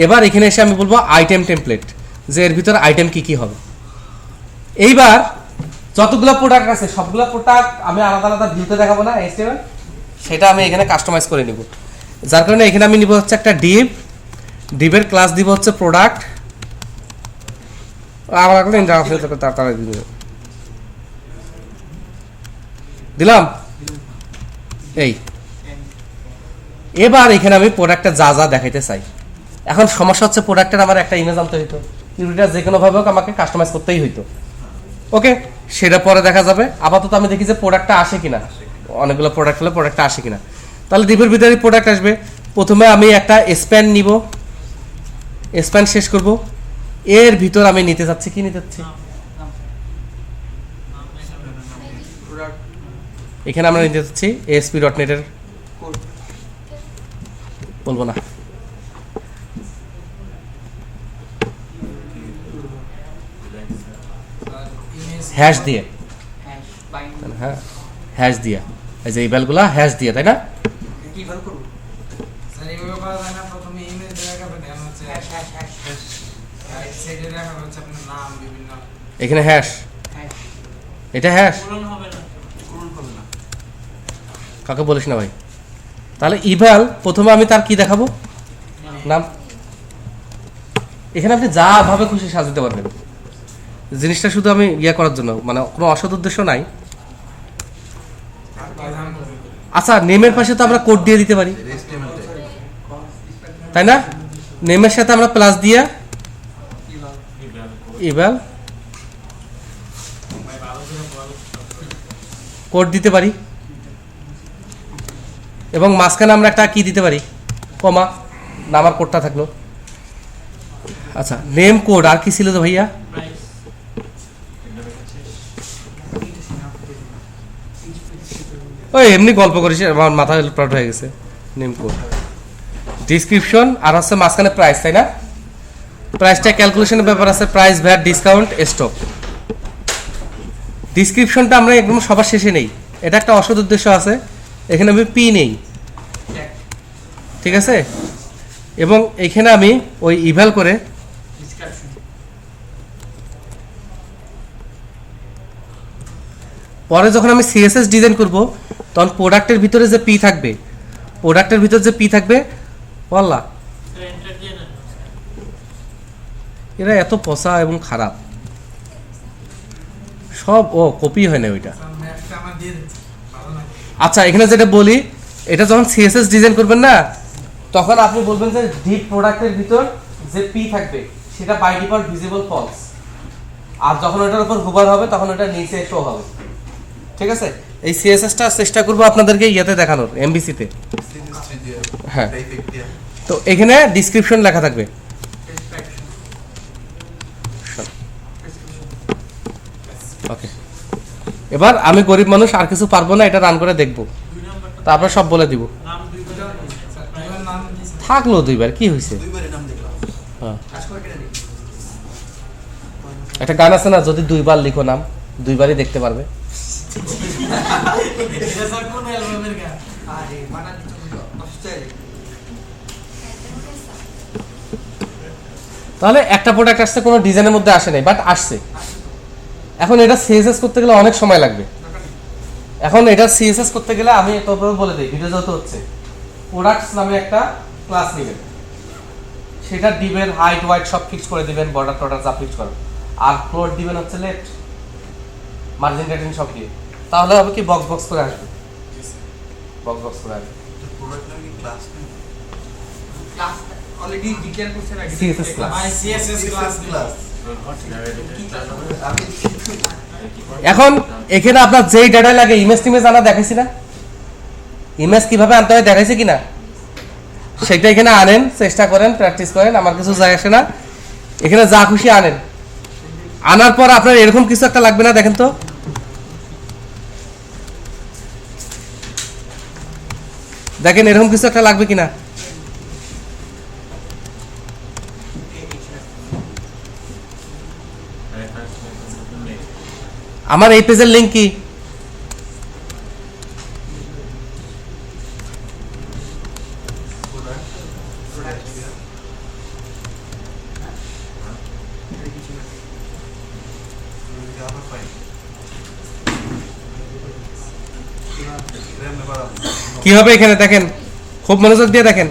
Speaker 1: এবার এখানে এসে আমি বলবো আইটেম টেমপ্লেট, যে এর ভিতরে আইটেম কি কি হবে। এইবার যতগুলো প্রোডাক্ট আছে সবগুলো প্রোডাক্ট আমি আলাদা আলাদা ভিউতে দেখাবো না, HTML সেটা আমি এখানে কাস্টমাইজ করে নিব। যার কারণে এখানে আমি নিব হচ্ছে একটা ডিভের ক্লাস দিব হচ্ছে প্রোডাক্ট, আমার তাড়াতাড়ি দিলাম। এই এবার এখানে আমি প্রোডাক্টটা যা যা দেখাইতে চাই। এখন সমস্যা হচ্ছে প্রোডাক্টের আমার একটা ইমেজ আনতে হইতো, ইউনিটটা যে কোনোভাবে হোক আমাকে কাস্টমাইজ করতেই হইতো। ওকে, সেটা পরে দেখা যাবে। আপাতত আমি দেখি যে প্রোডাক্টটা আসে কিনা, অনেকগুলো প্রোডাক্ট হলে প্রোডাক্টটা আসে কিনা। তাহলে ডিপের ভিতরে প্রোডাক্ট আসবে। প্রথমে আমি একটা স্প্যান নিব, স্প্যান শেষ করব, এর ভিতর আমি নিতে চাচ্ছি কি নিতে চাচ্ছি, এখানে আমরা নিতে চাচ্ছি ASP.NET এর, বলবো না, হ্যাশ দিয়ে, হ্যাঁ হ্যাশ দিয়ে, এই যে ইমেলগুলা হ্যাশ দিয়ে, তাই না?
Speaker 2: কিভাবে করব স্যার? এইভাবে করা যায় না? প্রথমে ইমেল দেখাবে, দেন হচ্ছে হ্যাশ সেটে দেখাবে হচ্ছে আপনার নাম বিভিন্ন,
Speaker 1: এখানে হ্যাশ, এটা হ্যাশ
Speaker 3: পূরণ হবে না
Speaker 1: কাকে বলিস না ভাই। তাহলে ইভাল প্রথমে আমি তার কি দেখাবো, নাম, এখানে আপনি যা ভাবে খুশি সাজাতে পারবেন। জিনিসটা শুধু আমি ইয়ে করার জন্য, মানে কোনো অসৎ উদ্দেশ্য নাই। আচ্ছা, নেমের পাশে তো আমরা কোড দিয়ে দিতে পারি,
Speaker 3: HTML tag।
Speaker 1: তাই না? নেমের সাথে আমরা প্লাস দিয়ে ইভাল কোড দিতে পারি, এবং মাঝখানে আমরা একটা কি দিতে পারি, কমা, নামার কোডটা থাকলো। আচ্ছা, নেম কোড আর কি ছিল তো ভাইয়া? ওই এমনি গল্প করিস, আমার মাথা প্লট হয়ে গেছে। নেম কোড, ডিসক্রিপশন, আর হচ্ছে মাঝখানে প্রাইস, তাই না? প্রাইসটা ক্যালকুলেশনের ব্যাপার আছে, প্রাইস, ভ্যাট, ডিসকাউন্ট, স্টক। ডিসক্রিপশনটা আমরা একদম সবার শেষে নেই, এটা একটা অসৎ উদ্দেশ্য আছে, এখানে আমি পি নেই, ঠিক আছে? এবং এখানে আমি ওই ইভ্যাল করে পরে যখন আমি সিএসএস ডিজাইন করব, তখন প্রোডাক্টের ভিতরে যে পি থাকবে, প্রোডাক্টের ভিতরে যে পি থাকবে, বললা এরা এত পচা এবং খারাপ সব, ও কপি হয় না ওইটা।
Speaker 2: ম্যাপটা আমার দিয়ে দিচ্ছে, ভালো লাগে।
Speaker 1: আচ্ছা, এখানে যেটা বলি, এটা যখন সিএসএস ডিজাইন করবেন না, তখন আপনি বলবেন যে ডিপ প্রোডাক্টের ভিতর যে পি থাকবে সেটা বাই ডিফল্ট ভিজিবল ফলস, আর যখন ওটার উপর হুবার হবে তখন ওটা নিচে শো হবে, ঠিক আছে? এই সিএসএসটা চেষ্টা করবো আপনাদেরকে ইয়াতে দেখানোর, এমবিসিতে।
Speaker 3: CSS3 দিয়ে,
Speaker 1: হ্যাঁ।
Speaker 3: type দিয়ে।
Speaker 1: তো এখানে ডিসক্রিপশন লেখা থাকবে, ওকে। এবার আমি গরিব মানুষ, আর কিছু পারবো না, এটা রান করে দেখবো, তারপর সব বলে দিব।
Speaker 2: এবার নাম দিয়েছে।
Speaker 1: থাকলো দুইবার, কি হয়েছে?
Speaker 3: দুইবারই নাম দেখলাম।
Speaker 1: হ্যাঁ, একটা গান আছে না, যদি দুইবার লিখো নাম, দুইবারই দেখতে পারবে।
Speaker 2: এটা স্যার কোন অ্যালবামের গান?
Speaker 1: তাহলে একটা প্রোডাক্ট আসছে, কোনো ডিজাইনের মধ্যে আসে নাই, বাট আসছে। এখন এটা সিএসএস করতে গেলে অনেক সময় লাগবে। এখন এটা সিএসএস করতে গেলে আমি তারপরে বলে দিই, ভিডিও যত হচ্ছে, প্রোডাক্টস নামে একটা ক্লাস নেবেন, সেটা ডিবের হাইট ওয়াইট সব ফিক্স করে দিবেন, বর্ডার টর্ডার যা ফিক্স করেন, আর ফ্লোর দিবেন হচ্ছে লেফট, মার্জিন টার্জিন সব দিয়ে, তাহলে হবে কি বক্স বক্স করে আসবে, বক্স বক্স করে আসবে।
Speaker 3: তো product নাম কি class name?
Speaker 5: অলরেডি ডিক্লেয়ার করছে না
Speaker 1: CSS class।
Speaker 2: ভাই সিএসএস ক্লাস
Speaker 3: class। আমি
Speaker 1: এখন এখানে আপনার যেই ডাটা লাগে, ইমেজ টিমেজ আনা দেখাইছি না, ইমেজ কিভাবে আনতে হয় দেখাইছি কিনা, সেটা এখানে আনেন, চেষ্টা করেন, প্র্যাকটিস করেন, আমার কিছু যায় আসে না, এখানে যা খুশি আনেন। আনার পর আপনার এরকম কিছু একটা লাগবে না, দেখেন তো, দেখেন এরকম কিছু একটা লাগবে কিনা। আমার এই পেজের লিংক কি?
Speaker 3: Java file। RAM এ বাড়াবো।
Speaker 1: কি হবে এখানে দেখেন, খুব মনোযোগ দিয়ে দেখেন।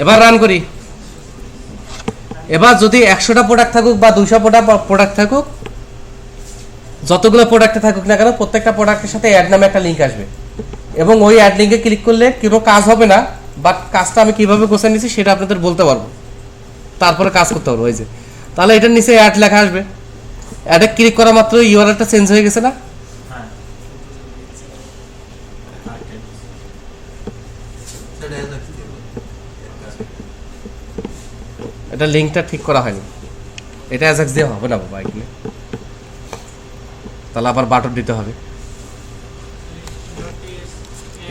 Speaker 1: এবার রান করি। এবার যদি 100টা প্রোডাক্ট থাকুক বা 200টা প্রোডাক্ট থাকুক, যতগুলো প্রোডাক্টে থাকুক না কেন, প্রত্যেকটা প্রোডাক্টের সাথে অ্যাড নামে একটা লিঙ্ক আসবে, এবং ওই অ্যাড লিঙ্কে ক্লিক করলে কোনো কাজ হবে না, বাট কাজটা আমি কিভাবে গোছায় নিছি সেটা আপনাদের বলতে পারবো, তারপরে কাজ করতে পারবো। ওই যে, তাহলে এটার নিচে অ্যাড লেখা আসবে, অ্যাডে ক্লিক করা মাত্র ইউআরএলটা চেঞ্জ হয়ে গেছে না?
Speaker 3: সেটা Ajax দিয়ে।
Speaker 1: এটা লিঙ্কটা ঠিক করা হয়নি, এটা অ্যাজাক্স দিয়ে হবে না বাবা এখানে, তাহলে আবার বাটন দিতে হবে,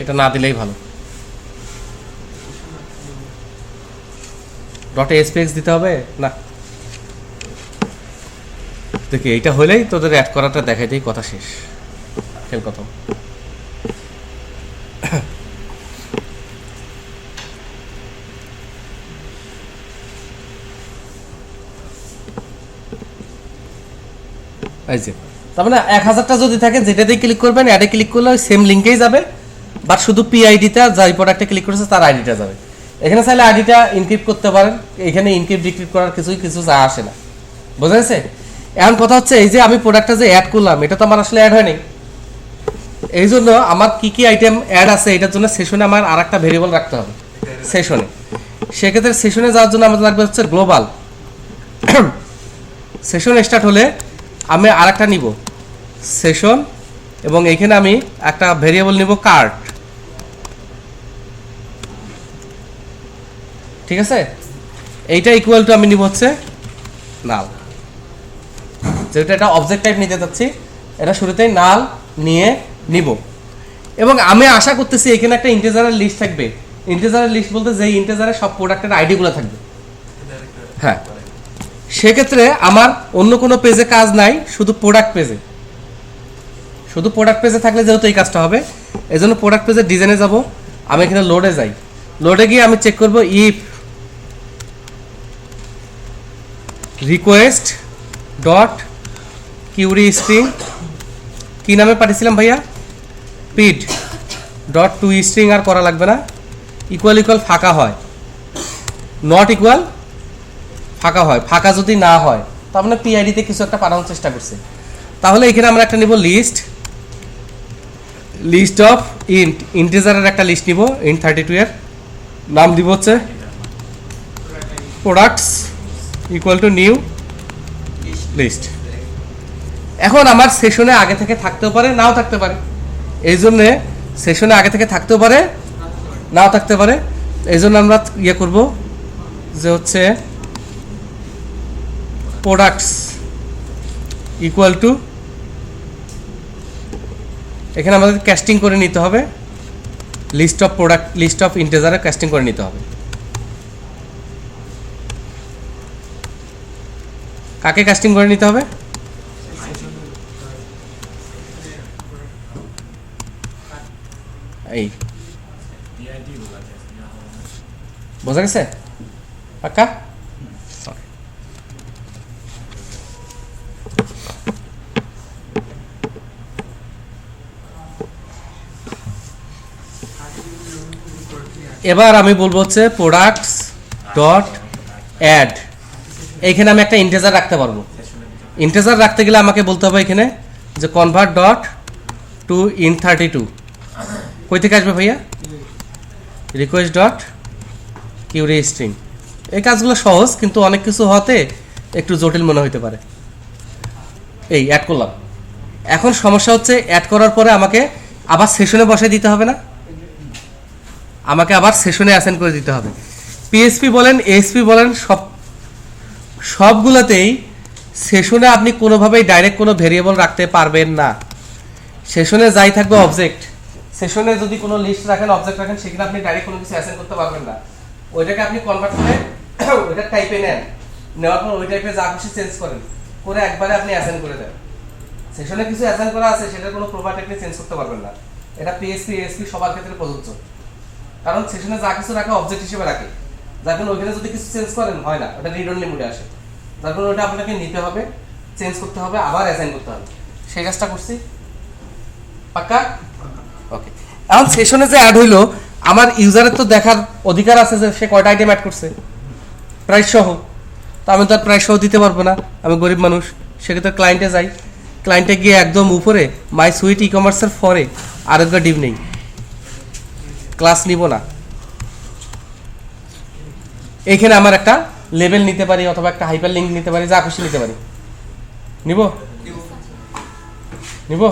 Speaker 1: এটা না দিলেই ভালো। ডট এসপিএক্স দিতে হবে না, দেখি এইটা হলেই তোদের অ্যাড করাটা দেখাই দেই, কথা শেষ, খেল কথা। এই যে তার মানে 1000টা যদি থাকে যেটাতেই ক্লিক করবেন অ্যাডে ক্লিক করলে ওই সেম লিঙ্কেই যাবে, বাট শুধু পিআইডিটা যাই প্রোডাক্টে ক্লিক করেছে তার আইডিটা যাবে। এখানে চাইলে আইডিটা ইনক্রিপ্ট করতে পারেন, এখানে ইনক্রিপ্ট ডিক্রিপ্ট করার কিছু যা আসে না, বোঝা গেছে? এখন কথা হচ্ছে এই যে আমি প্রোডাক্টটা যে অ্যাড করলাম এটা তো আমার আসলে অ্যাড হয়নি, এই জন্য আমার কি কি আইটেম অ্যাড আছে এটার জন্য সেশনে আমার আর একটা ভেরিয়েবল রাখতে হবে সেশনে। সেক্ষেত্রে সেশনে যাওয়ার জন্য আমাদের লাগবে হচ্ছে গ্লোবাল। সেশন স্টার্ট হলে আমি আর একটা নিব সেশন, এবং এইখানে আমি একটা ভেরিয়েবল নিব কার্ট, ঠিক আছে? এইটা ইকুয়াল টু আমি নিব হচ্ছে নাল, যেটা এটা অবজেক্ট টাইপ নিতে চাচ্ছি এটা শুরুতেই নাল নিয়ে নিব। এবং আমি আশা করতেছি এখানে একটা ইন্টিজারের লিস্ট থাকবে। ইন্টিজারের লিস্ট বলতে যেই ইন্টিজারে সব প্রোডাক্টের আইডিগুলো থাকবে। হ্যাঁ, সেক্ষেত্রে আমার অন্য কোনো পেজে কাজ নাই, শুধু প্রোডাক্ট পেজে। শুধু প্রোডাক্ট পেজে থাকলে যেহেতু এই কাজটা হবে, এই জন্য প্রোডাক্ট পেজের ডিজাইনে যাব। আমি এখানে লোডে যাই, লোডে গিয়ে আমি চেক করব if request dot query string, কি নামে পাঠিয়েছিলাম ভাইয়া? পিড ডট টু স্ট্রিং, আর করা লাগবে না। ইকুয়াল ইকুয়াল ফাঁকা হয়, নট ইকুয়াল ফাঁকা হয়। ফাঁকা যদি না হয় তার মানে পিআইডিতে কিছু একটা পাঠানোর চেষ্টা করছে। তাহলে এখানে আমরা একটা নিব লিস্ট অফ ইন্টিজারের একটা লিস্ট নিব, ইন্ট 32 এর নাম দিব হচ্ছে products equal to new list. এখন আমার সেশনে আগে থেকে থাকতেও পারে নাও থাকতে পারে, এই জন্যে সেশনে আগে থেকে থাকতেও পারে নাও থাকতে পারে। এই জন্য আমরা ইয়ে করব যে হচ্ছে প্রোডাক্টস ইকুয়াল টু, এখানে আমাদের ক্যাস্টিং করে নিতে হবে list of product, list of ইন্টিজারে ক্যাস্টিং করে নিতে হবে। কাকে কাস্টিং করে নিতে হবে? এই বোঝা গেছে পাক্কা? এবার আমি বলবো হচ্ছে প্রোডাক্টস ডট অ্যাড, এইখানে আমি একটা ইন্টিজার রাখতে পারবো। ইন্টিজার রাখতে গেলে আমাকে বলতে হবে এখানে যে কনভার্ট ডট টু ইন্ট 32, কই থেকে আসবে ভাইয়া? Request dot query string. এই কাজগুলো সহজ, কিন্তু অনেক কিছু হতে একটু জটিল মনে হতে পারে। এই অ্যাড করলাম, এখন সমস্যা হচ্ছে অ্যাড করার পরে আমাকে আবার সেশনে বসাই দিতে হবে না? আমাকে আবার সেশনে অ্যাসাইন করে দিতে হবে। পিএসপি বলেন এএসপি বলেন সবগুলোতেই সেশনে আপনি কোনোভাবেই ডাইরেক্ট কোনো ভেরিয়েবল রাখতে পারবেন না। সেশনে যাই থাকবে অবজেক্ট, সেশনে যদি কোনো লিস্ট রাখেন অবজেক্ট রাখেন সেখানে আপনি ডাইরেক্ট কোনো কিছু অ্যাসাইন করতে পারবেন না। ওইটাকে আপনি কনভার্ট করে ওইটা টাইপে নেন, নেওয়ার পর ওই টাইপে যা খুশি চেঞ্জ করেন, করে একবারে আপনি অ্যাসাইন করে দেন। সেশনে কিছু অ্যাসাইন করা আছে সেটার কোনো প্রপার্টি আপনি চেঞ্জ করতে পারবেন না। এটা পিএসপি এএসপি সবার ক্ষেত্রে প্রযোজ্য, কারণ সেশনে যা কিছু রাখে অবজেক্ট হিসেবে রাখে, যার কারণে ওইখানে যদি কিছু চেঞ্জ করেন হয় না, ওটা রিড অনলি মোডে আসে। যার কারণে ওটা আপনাকে নিতে হবে, চেঞ্জ করতে হবে, আবার অ্যাসাইন করতে হবে। সেই কাজটা করছি পাক্কা? ওকে। এখন সেশনে যে অ্যাড হইলো, আমার ইউজারের তো দেখার অধিকার আছে যে সে কয়টা আইটেম অ্যাড করছে প্রাইস সহ। তো আমি তো আর প্রাইস সহ দিতে পারবো না, আমি গরিব মানুষ। সেক্ষেত্রে ক্লায়েন্টে যাই, ক্লায়েন্টে গিয়ে একদম উপরে মাই সুইট ই কমার্সের ফরে আর একটা ডিভ নেই, ক্লাস নিব না। এইখানে আমার একটা লেভেল নিতে পারি অথবা একটা হাইপার লিঙ্ক নিতে পারি, যা খুশি নিতে পারি। নিব নিব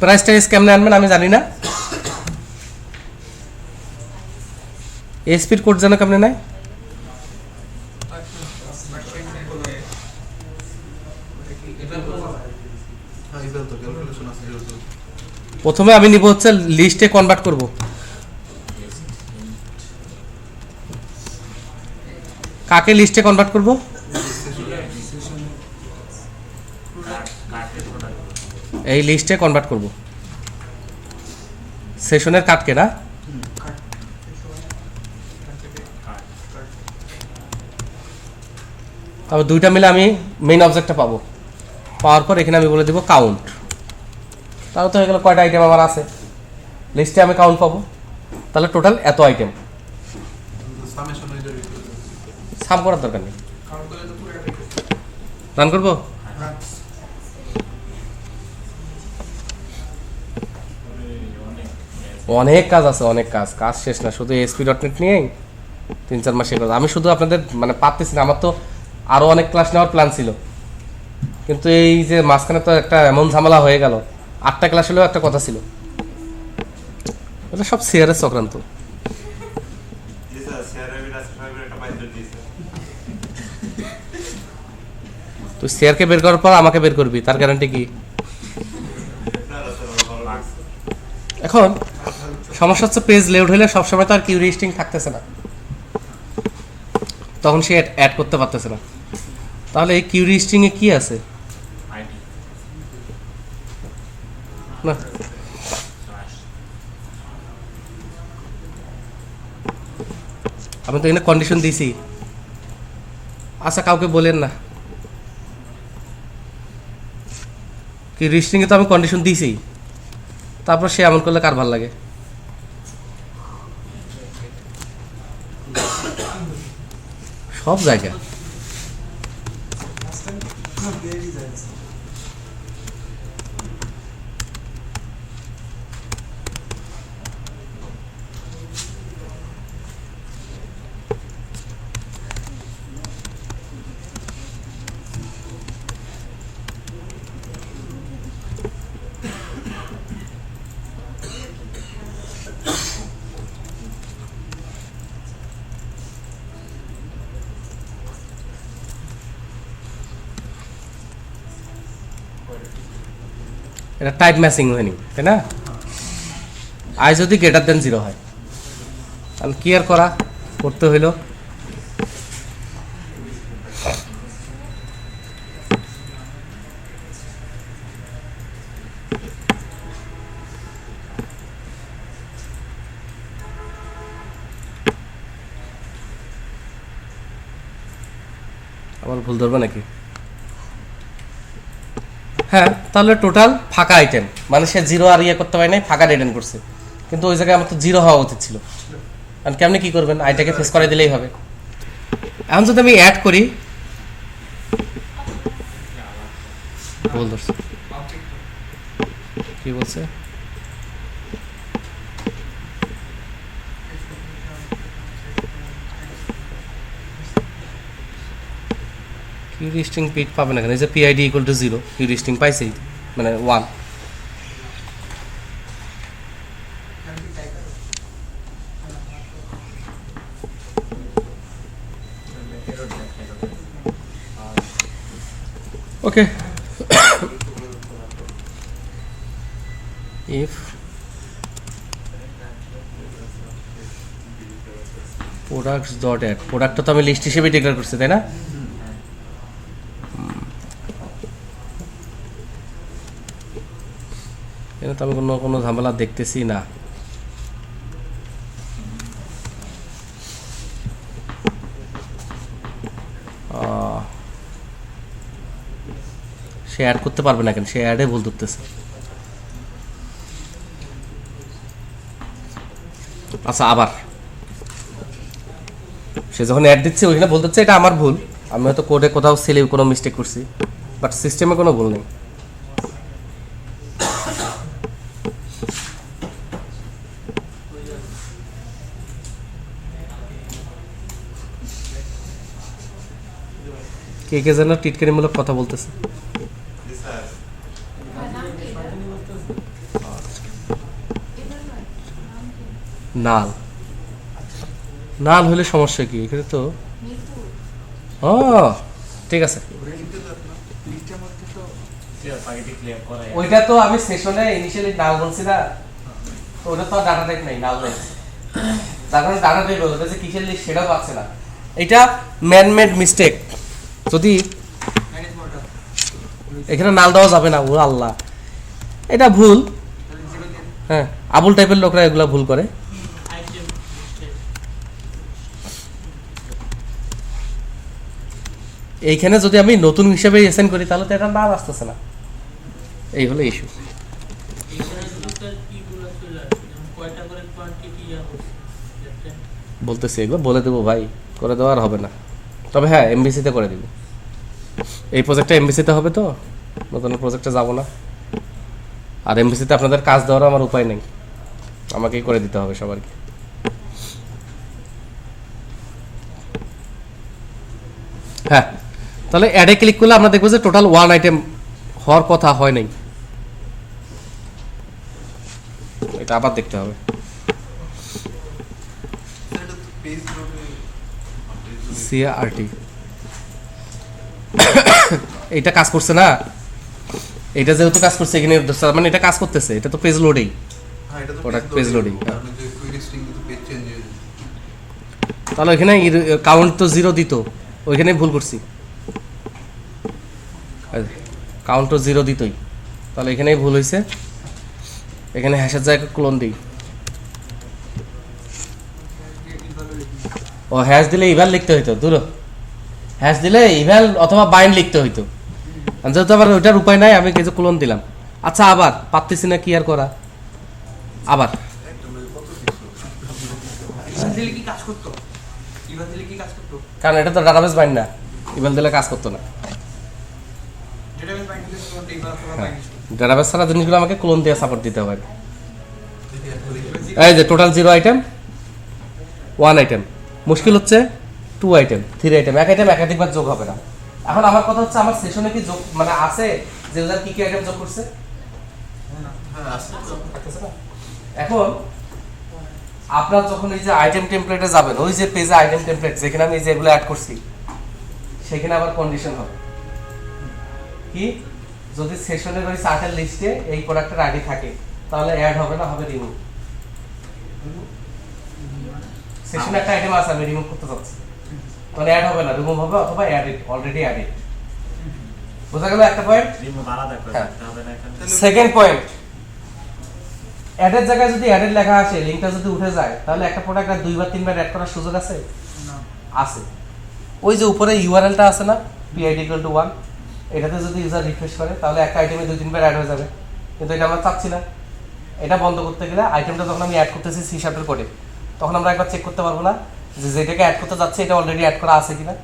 Speaker 1: প্রাইসটা কেমনে আনবেন আমি জানি না। এসপির কোড যেন কেমনে নাই, প্রথমে আমি নিব হচ্ছে লিস্টে কনভার্ট করব। কাকে লিস্টে কনভার্ট করব? এই লিস্টে কনভার্ট করব সেশনের কাটকে না। তারপর দুইটা মিলে আমি মেইন অবজেক্টটা পাবো, পাওয়ার পর এখানে আমি বলে দেবো কাউন্ট। তাহলে তো হয়ে গেল কয়টা আইটেম আমার আছে লিস্টে, আমি কাউন্ট পাবো। তাহলে টোটাল এত আইটেম।
Speaker 3: সামেশন হয়ে যাবে।
Speaker 1: সাম করার দরকার নেই,
Speaker 2: কাউন্ট করলে তো পুরো
Speaker 1: রান করবো। অনেক কাজ আছে, অনেক কাজ, কাজ শেষ না। শুধু ASP.NET নিয়েই 3-4 মাসে কাজ। আমি শুধু আপনাদের মানে পারতেছি না, আমার তো আরো অনেক ক্লাস নেওয়ার প্ল্যান ছিল, কিন্তু এই যে মাঝখানে তো একটা এমন ঝামেলা হয়ে গেল, 8টা ক্লাস হলেও একটা কথা ছিল। এটা সব সিআরএস সংক্রান্ত। তুই সিআরকে বের করার পর আমাকে বের করবি, তার গ্যারান্টি কি? এখন সমস্যা হচ্ছে পেজ লেআউট হলে সবসময় তো আর কিউরি স্ট্রিং থাকতেছে না, তখন সে অ্যাড করতে পারতেছে না। তাহলে এই কিউরি স্ট্রিং এ কি আছে
Speaker 4: আইডি
Speaker 1: না? আমি তো এখানে কন্ডিশন দিছি। আচ্ছা, কাউকে বলেন না, কিউরি স্ট্রিং এ তো আমি কন্ডিশন দিছি, তারপর সে এমন করলে কার ভাল লাগে? সব জায়গা এটা টাইপ ম্যাচিং হয়নি, তাই না? আই যদি গ্রেটার দেন 0 হয়, তাহলে কি আর করা করতে হইল? আমার ভুল ধরবে নাকি? হ্যাঁ, তাহলে টোটাল ফাঁকা আইটেম, মানে সে 0 আর ইয়ে করতে পারে নাই, ফাঁকা রিটার্ন করছে। কিন্তু ওই জায়গায় আমার তো 0 হওয়া উচিত ছিল। কারণ কেমনি কি করবেন, আইটাকে ফেস করে দিলেই হবে। এখন যদি আমি অ্যাড করি, ভুল ধরছে, কি বলছে? কিউরি স্ট্রিং পিট পাবে না কেন? এই যে PID = 0, কিউরি স্ট্রিং পাইছে মানে 1। ওকে, ইফ products.add, প্রোডাক্টটা তো আমি লিস্ট হিসেবে ডিক্লেয়ার করছি, তাই না? এখানে তো আমি কোনো ঝামেলা দেখতেছি না। সে অ্যাড করতে পারবে না কেন? সে অ্যাডে ভুল ধরতেছে। আচ্ছা, আবার সে যখন অ্যাড দিচ্ছে ওইখানে বলতে হচ্ছে এটা আমার ভুল, আমি হয়তো কোডে কোথাও সেলে কোনো মিস্টেক করছি, বাট সিস্টেমে কোনো ভুল নেই। কে কে যেন টিটকারিমূলক কথা বলতেছে। নাল নাল হলে সমস্যা কি এখানে? তো ও ঠিক আছে, ওইটা তো আমি সেশনে ইনিশিয়ালি নাল বলছি না, তো ওটা তো ডাটা টাইপ নাই, নাল নাই, যার কারণে ডাটা টাইপ ওটা যে কিসের লিস্ট সেটাও পাচ্ছে না। এটা ম্যানমেড মিস্টেক। যদি এখানে নাল দেওয়া যাবে না, ও আল্লাহ, এটা ভুল। হ্যাঁ, আবুল টাইপের লোকরা এগুলা ভুল করে। এইখানে যদি আমি নতুন হিসেবে অ্যাসাইন করি তাহলে তো এটা নাম আসতেছে না, এই হলো ইস্যু। বলতেছি এগুলো বলে দেবো ভাই, করে দেওয়া আর হবে না, তবে হ্যাঁ এমবিসিতে করে দিব। এই প্রজেক্টটা এমবিসিতে হবে তো, নতুন প্রজেক্টে যাব না। আর এমবিসিতে আপনাদের কাজ দেওয়ার আমার উপায় নেই, আমাকেই করে দিতে হবে সবারকে। হ্যাঁ, তাহলে অ্যাডে ক্লিক করলে আমরা দেখবো যে টোটাল 1 আইটেম হওয়ার কথা হয় নাই, এটা আবার দেখতে হবে।
Speaker 3: এটা তো পেজ লোডে
Speaker 1: সিআরটি এইটা কাজ করছে না, এটা যেহেতু কাজ করছে এখানে মানে এটা কাজ করতেছে, এটা তো পেজ লোডেই।
Speaker 3: হ্যাঁ এটা তো
Speaker 1: ওটা page loading, হ্যাঁ।
Speaker 3: কারণ যে কুইরি স্ট্রিং কিন্তু পেজ চেঞ্জ হয়ে যায়।
Speaker 1: তাহলে ওইখানে কাউন্ট তো 0 দিত, ওইখানে ভুল করছি, কাউন্ট তো 0 দিতই, তাহলে এখানেই ভুল হয়েছে। এখানে হ্যাশের জায়গায় ক্লোন দিই, ও হ্যাশ দিলে ইভ্যাল লিখতে হইতো, দূর হ্যাশ দিলে ইভ্যাল অথবা বাইন্ড লিখতে হইতো, যেহেতু আবার ওইটার উপায় নাই আমি কিছু ক্লোন দিলাম। আচ্ছা আবার পারতেছি না কি আর করা, আবার কারণ এটা তো ডাটাবেস বাইন্ড না, ইভ্যাল দিলে কাজ করতো না। ডাটাবেস ছাড়া জিনিসগুলো আমাকে ক্লোন দিয়ে সাপোর্ট দিতে হবে। এই যে টোটাল 0 আইটেম 1 আইটেম, মুশকিল হচ্ছে 2 আইটেম 3 আইটেম, এক আইটেম একাধিকবার যোগ হবে না। এখন আমার কথা হচ্ছে আমার সেশনে কি যোগ মানে আছে যে ইউজার কি কি আইটেম যোগ করছে?
Speaker 3: হ্যাঁ আসছে তো।
Speaker 1: থাকতেছে না? এখন আপনার যখন এই যে আইটেম টেমপ্লেটে যাবেন, ওই যে পেজে আইটেম টেমপ্লেট যেখানে আমি যেগুলো অ্যাড করছি সেখানে আবার কন্ডিশন হবে কি, যদি সেশনের ওই চার্টের লিস্টে এই প্রোডাক্টের আইডি থাকে তাহলে অ্যাড হবে না, হবে রিমুভ। সেশনে একটা আইটেম আছে আমি রিমুভ করতে চাচ্ছি, তাহলে অ্যাড হবে না, রিমুভ হবে অথবা অ্যাডেড, অলরেডি অ্যাডেড। বোঝা গেল একটা পয়েন্ট?
Speaker 4: রিমুভ আলাদা করে
Speaker 1: হ্যাঁ।
Speaker 4: দিতে হবে না এখানে।
Speaker 1: সেকেন্ড পয়েন্ট, অ্যাডের জায়গায় যদি অ্যাডেড লেখা আসে, লিংকটা যদি উঠে যায়, তাহলে একটা প্রোডাক্ট আর 2 বা 3 বার অ্যাড করার সুযোগ আছে? আছে। ওই যে উপরে ইউআরএলটা আছে না, PID=1, এটাতে যদি ইউজার রিফ্রেশ করে তাহলে একটা আইটেমে 2-3 বার অ্যাড হয়ে যাবে, কিন্তু এটা আমরা চাচ্ছি না। এটা বন্ধ করতে গেলে আইটেমটা যখন আমি অ্যাড করতেছি সি শার্পের কোডে, তখন আমরা একবার চেক করতে পারবো না যে যেটাকে অ্যাড করতে যাচ্ছে এটা অলরেডি অ্যাড করা আছে কিনা।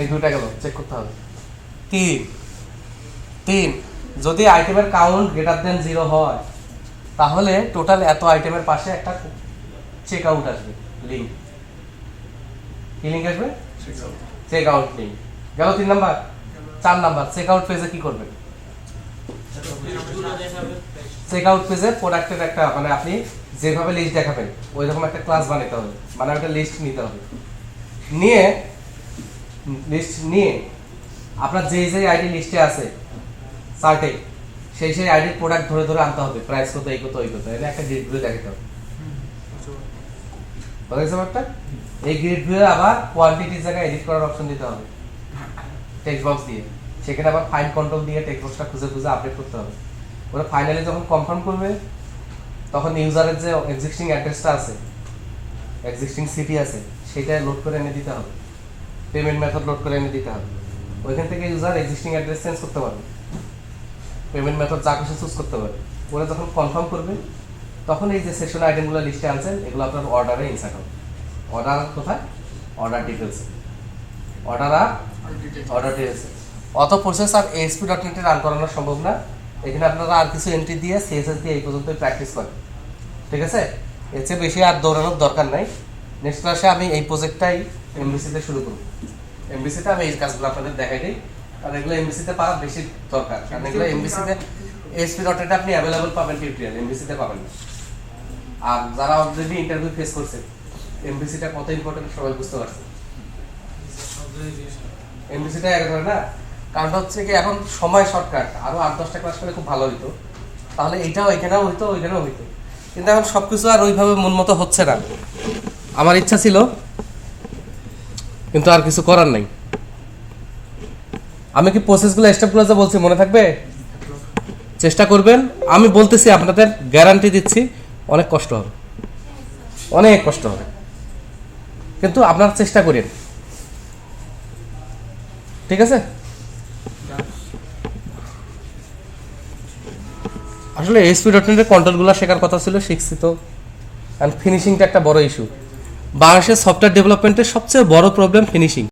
Speaker 1: এই দুইটা গেল, চেক করতে হবে। 3 যদি আইটেমের কাউন্ট >0 হয় তাহলে টোটাল এত আইটেমের পাশে একটা চেক আউট আসবে, লিংক। কি লিংক আসবে? চেক আউট লিংক গেল 3 নাম্বার। 4 নাম্বার, চেক আউট পেজে কি করবেন? চেক আউট পেজে প্রোডাক্টের একটা মানে আপনি যেভাবে লিস্ট দেখাবেন ওই রকম একটা ক্লাস বানাতে হবে, মানে একটা লিস্ট নিতে হবে। লিস্ট নিয়ে আপনার যে যে আইডি লিস্টে আছে চার্টে, সেই আইডির প্রোডাক্ট ধরে ধরে আনতে হবে, প্রাইস কত, এই কত, এই কত, এনে একটা গ্রিড ভিউ দেখাতে হবে। বুঝা গেছে ব্যাপারটা? এই গ্রিড ভিউ আবার কোয়ান্টিটির জায়গায় এডিট করার অপশন দিতে হবে টেক্সট বক্স দিয়ে, সেখানে আবার ফাইন্ড কন্ট্রোল দিয়ে টেক্সট বক্সটা খুঁজে খুঁজে আপডেট করতে হবে। ওরা ফাইনালি যখন কনফার্ম করবে তখন ইউজারের যে এক্সিস্টিং অ্যাড্রেসটা আছে, এক্সিস্টিং সিটি আছে, সেটা লোড করে এনে দিতে হবে, পেমেন্ট মেথড লোড করে এনে দিতে হবে। ওইখান থেকে ইউজার এক্সিস্টিং অ্যাড্রেস চেঞ্জ করতে পারবে, পেমেন্ট মেথড যা কিছু চুজ করতে পারবে। ওরা যখন কনফার্ম করবে তখন এই যে সেশন আইটেমগুলো লিস্টে আনছেন এগুলো আপনার অর্ডারে ইনসার্ট হবে। অর্ডার কোথায়? Order details. অর্ডার ডিটেলস অত প্রসেস আর ASP.NET রান করানো সম্ভব না। এখানে আপনারা আর কিছু এন্ট্রি দিয়ে CSS দিয়ে এই পর্যন্তই প্র্যাকটিস করেন, ঠিক আছে? এর চেয়ে বেশি আর দৌড়ানোর দরকার নাই। নেক্সট ক্লাসে আমি এই প্রজেক্টটাই এমবিসিতে শুরু করব। এমবিসিতে আমি এই কাজগুলো আপনাদের দেখাই দিই, কারণ এগুলো এমবিসিতে পাওয়া বেশি দরকার, কারণ এগুলো এমবিসিতে ASP.NET আপনি অ্যাভেলেবল পাবেন টিউটোরিয়াল, এমবিসিতে পাবেন না। আর যারা অলরেডি ইন্টারভিউ ফেস করছে এমবিসিটা কত ইম্পর্টেন্ট সবাই বুঝতে পারছে। এমবিসিটা এক ধরে না, কারণটা হচ্ছে কি এখন সময় শর্টকাট, আরো 8-10টা ক্লাস করলে খুব ভালো হইতো, তাহলে এইটাও এখানেও হইতো ওইখানেও হইতো, কিন্তু এখন সবকিছু আর ওইভাবে মন মতো হচ্ছে না। আমার ইচ্ছা ছিল কিন্তু আর কিছু করার নাই। আমি কি প্রসেসগুলো স্টেপগুলো যা বলছি মনে থাকবে? চেষ্টা করবেন। আমি বলতেছি আপনাদের গ্যারান্টি দিচ্ছি অনেক কষ্ট হবে, অনেক কষ্ট হবে, কিন্তু আপনারা চেষ্টা করেন। ঠিক আছে? আসলে ASP.NET এর কন্ট্রোলগুলো শেখার কথা ছিল, শিখছি তো। অ্যান্ড ফিনিশিংটা একটা বড় ইস্যু। বাংলাদেশের সফটওয়্যার ডেভেলপমেন্টের সবচেয়ে বড় প্রবলেম ফিনিশিং।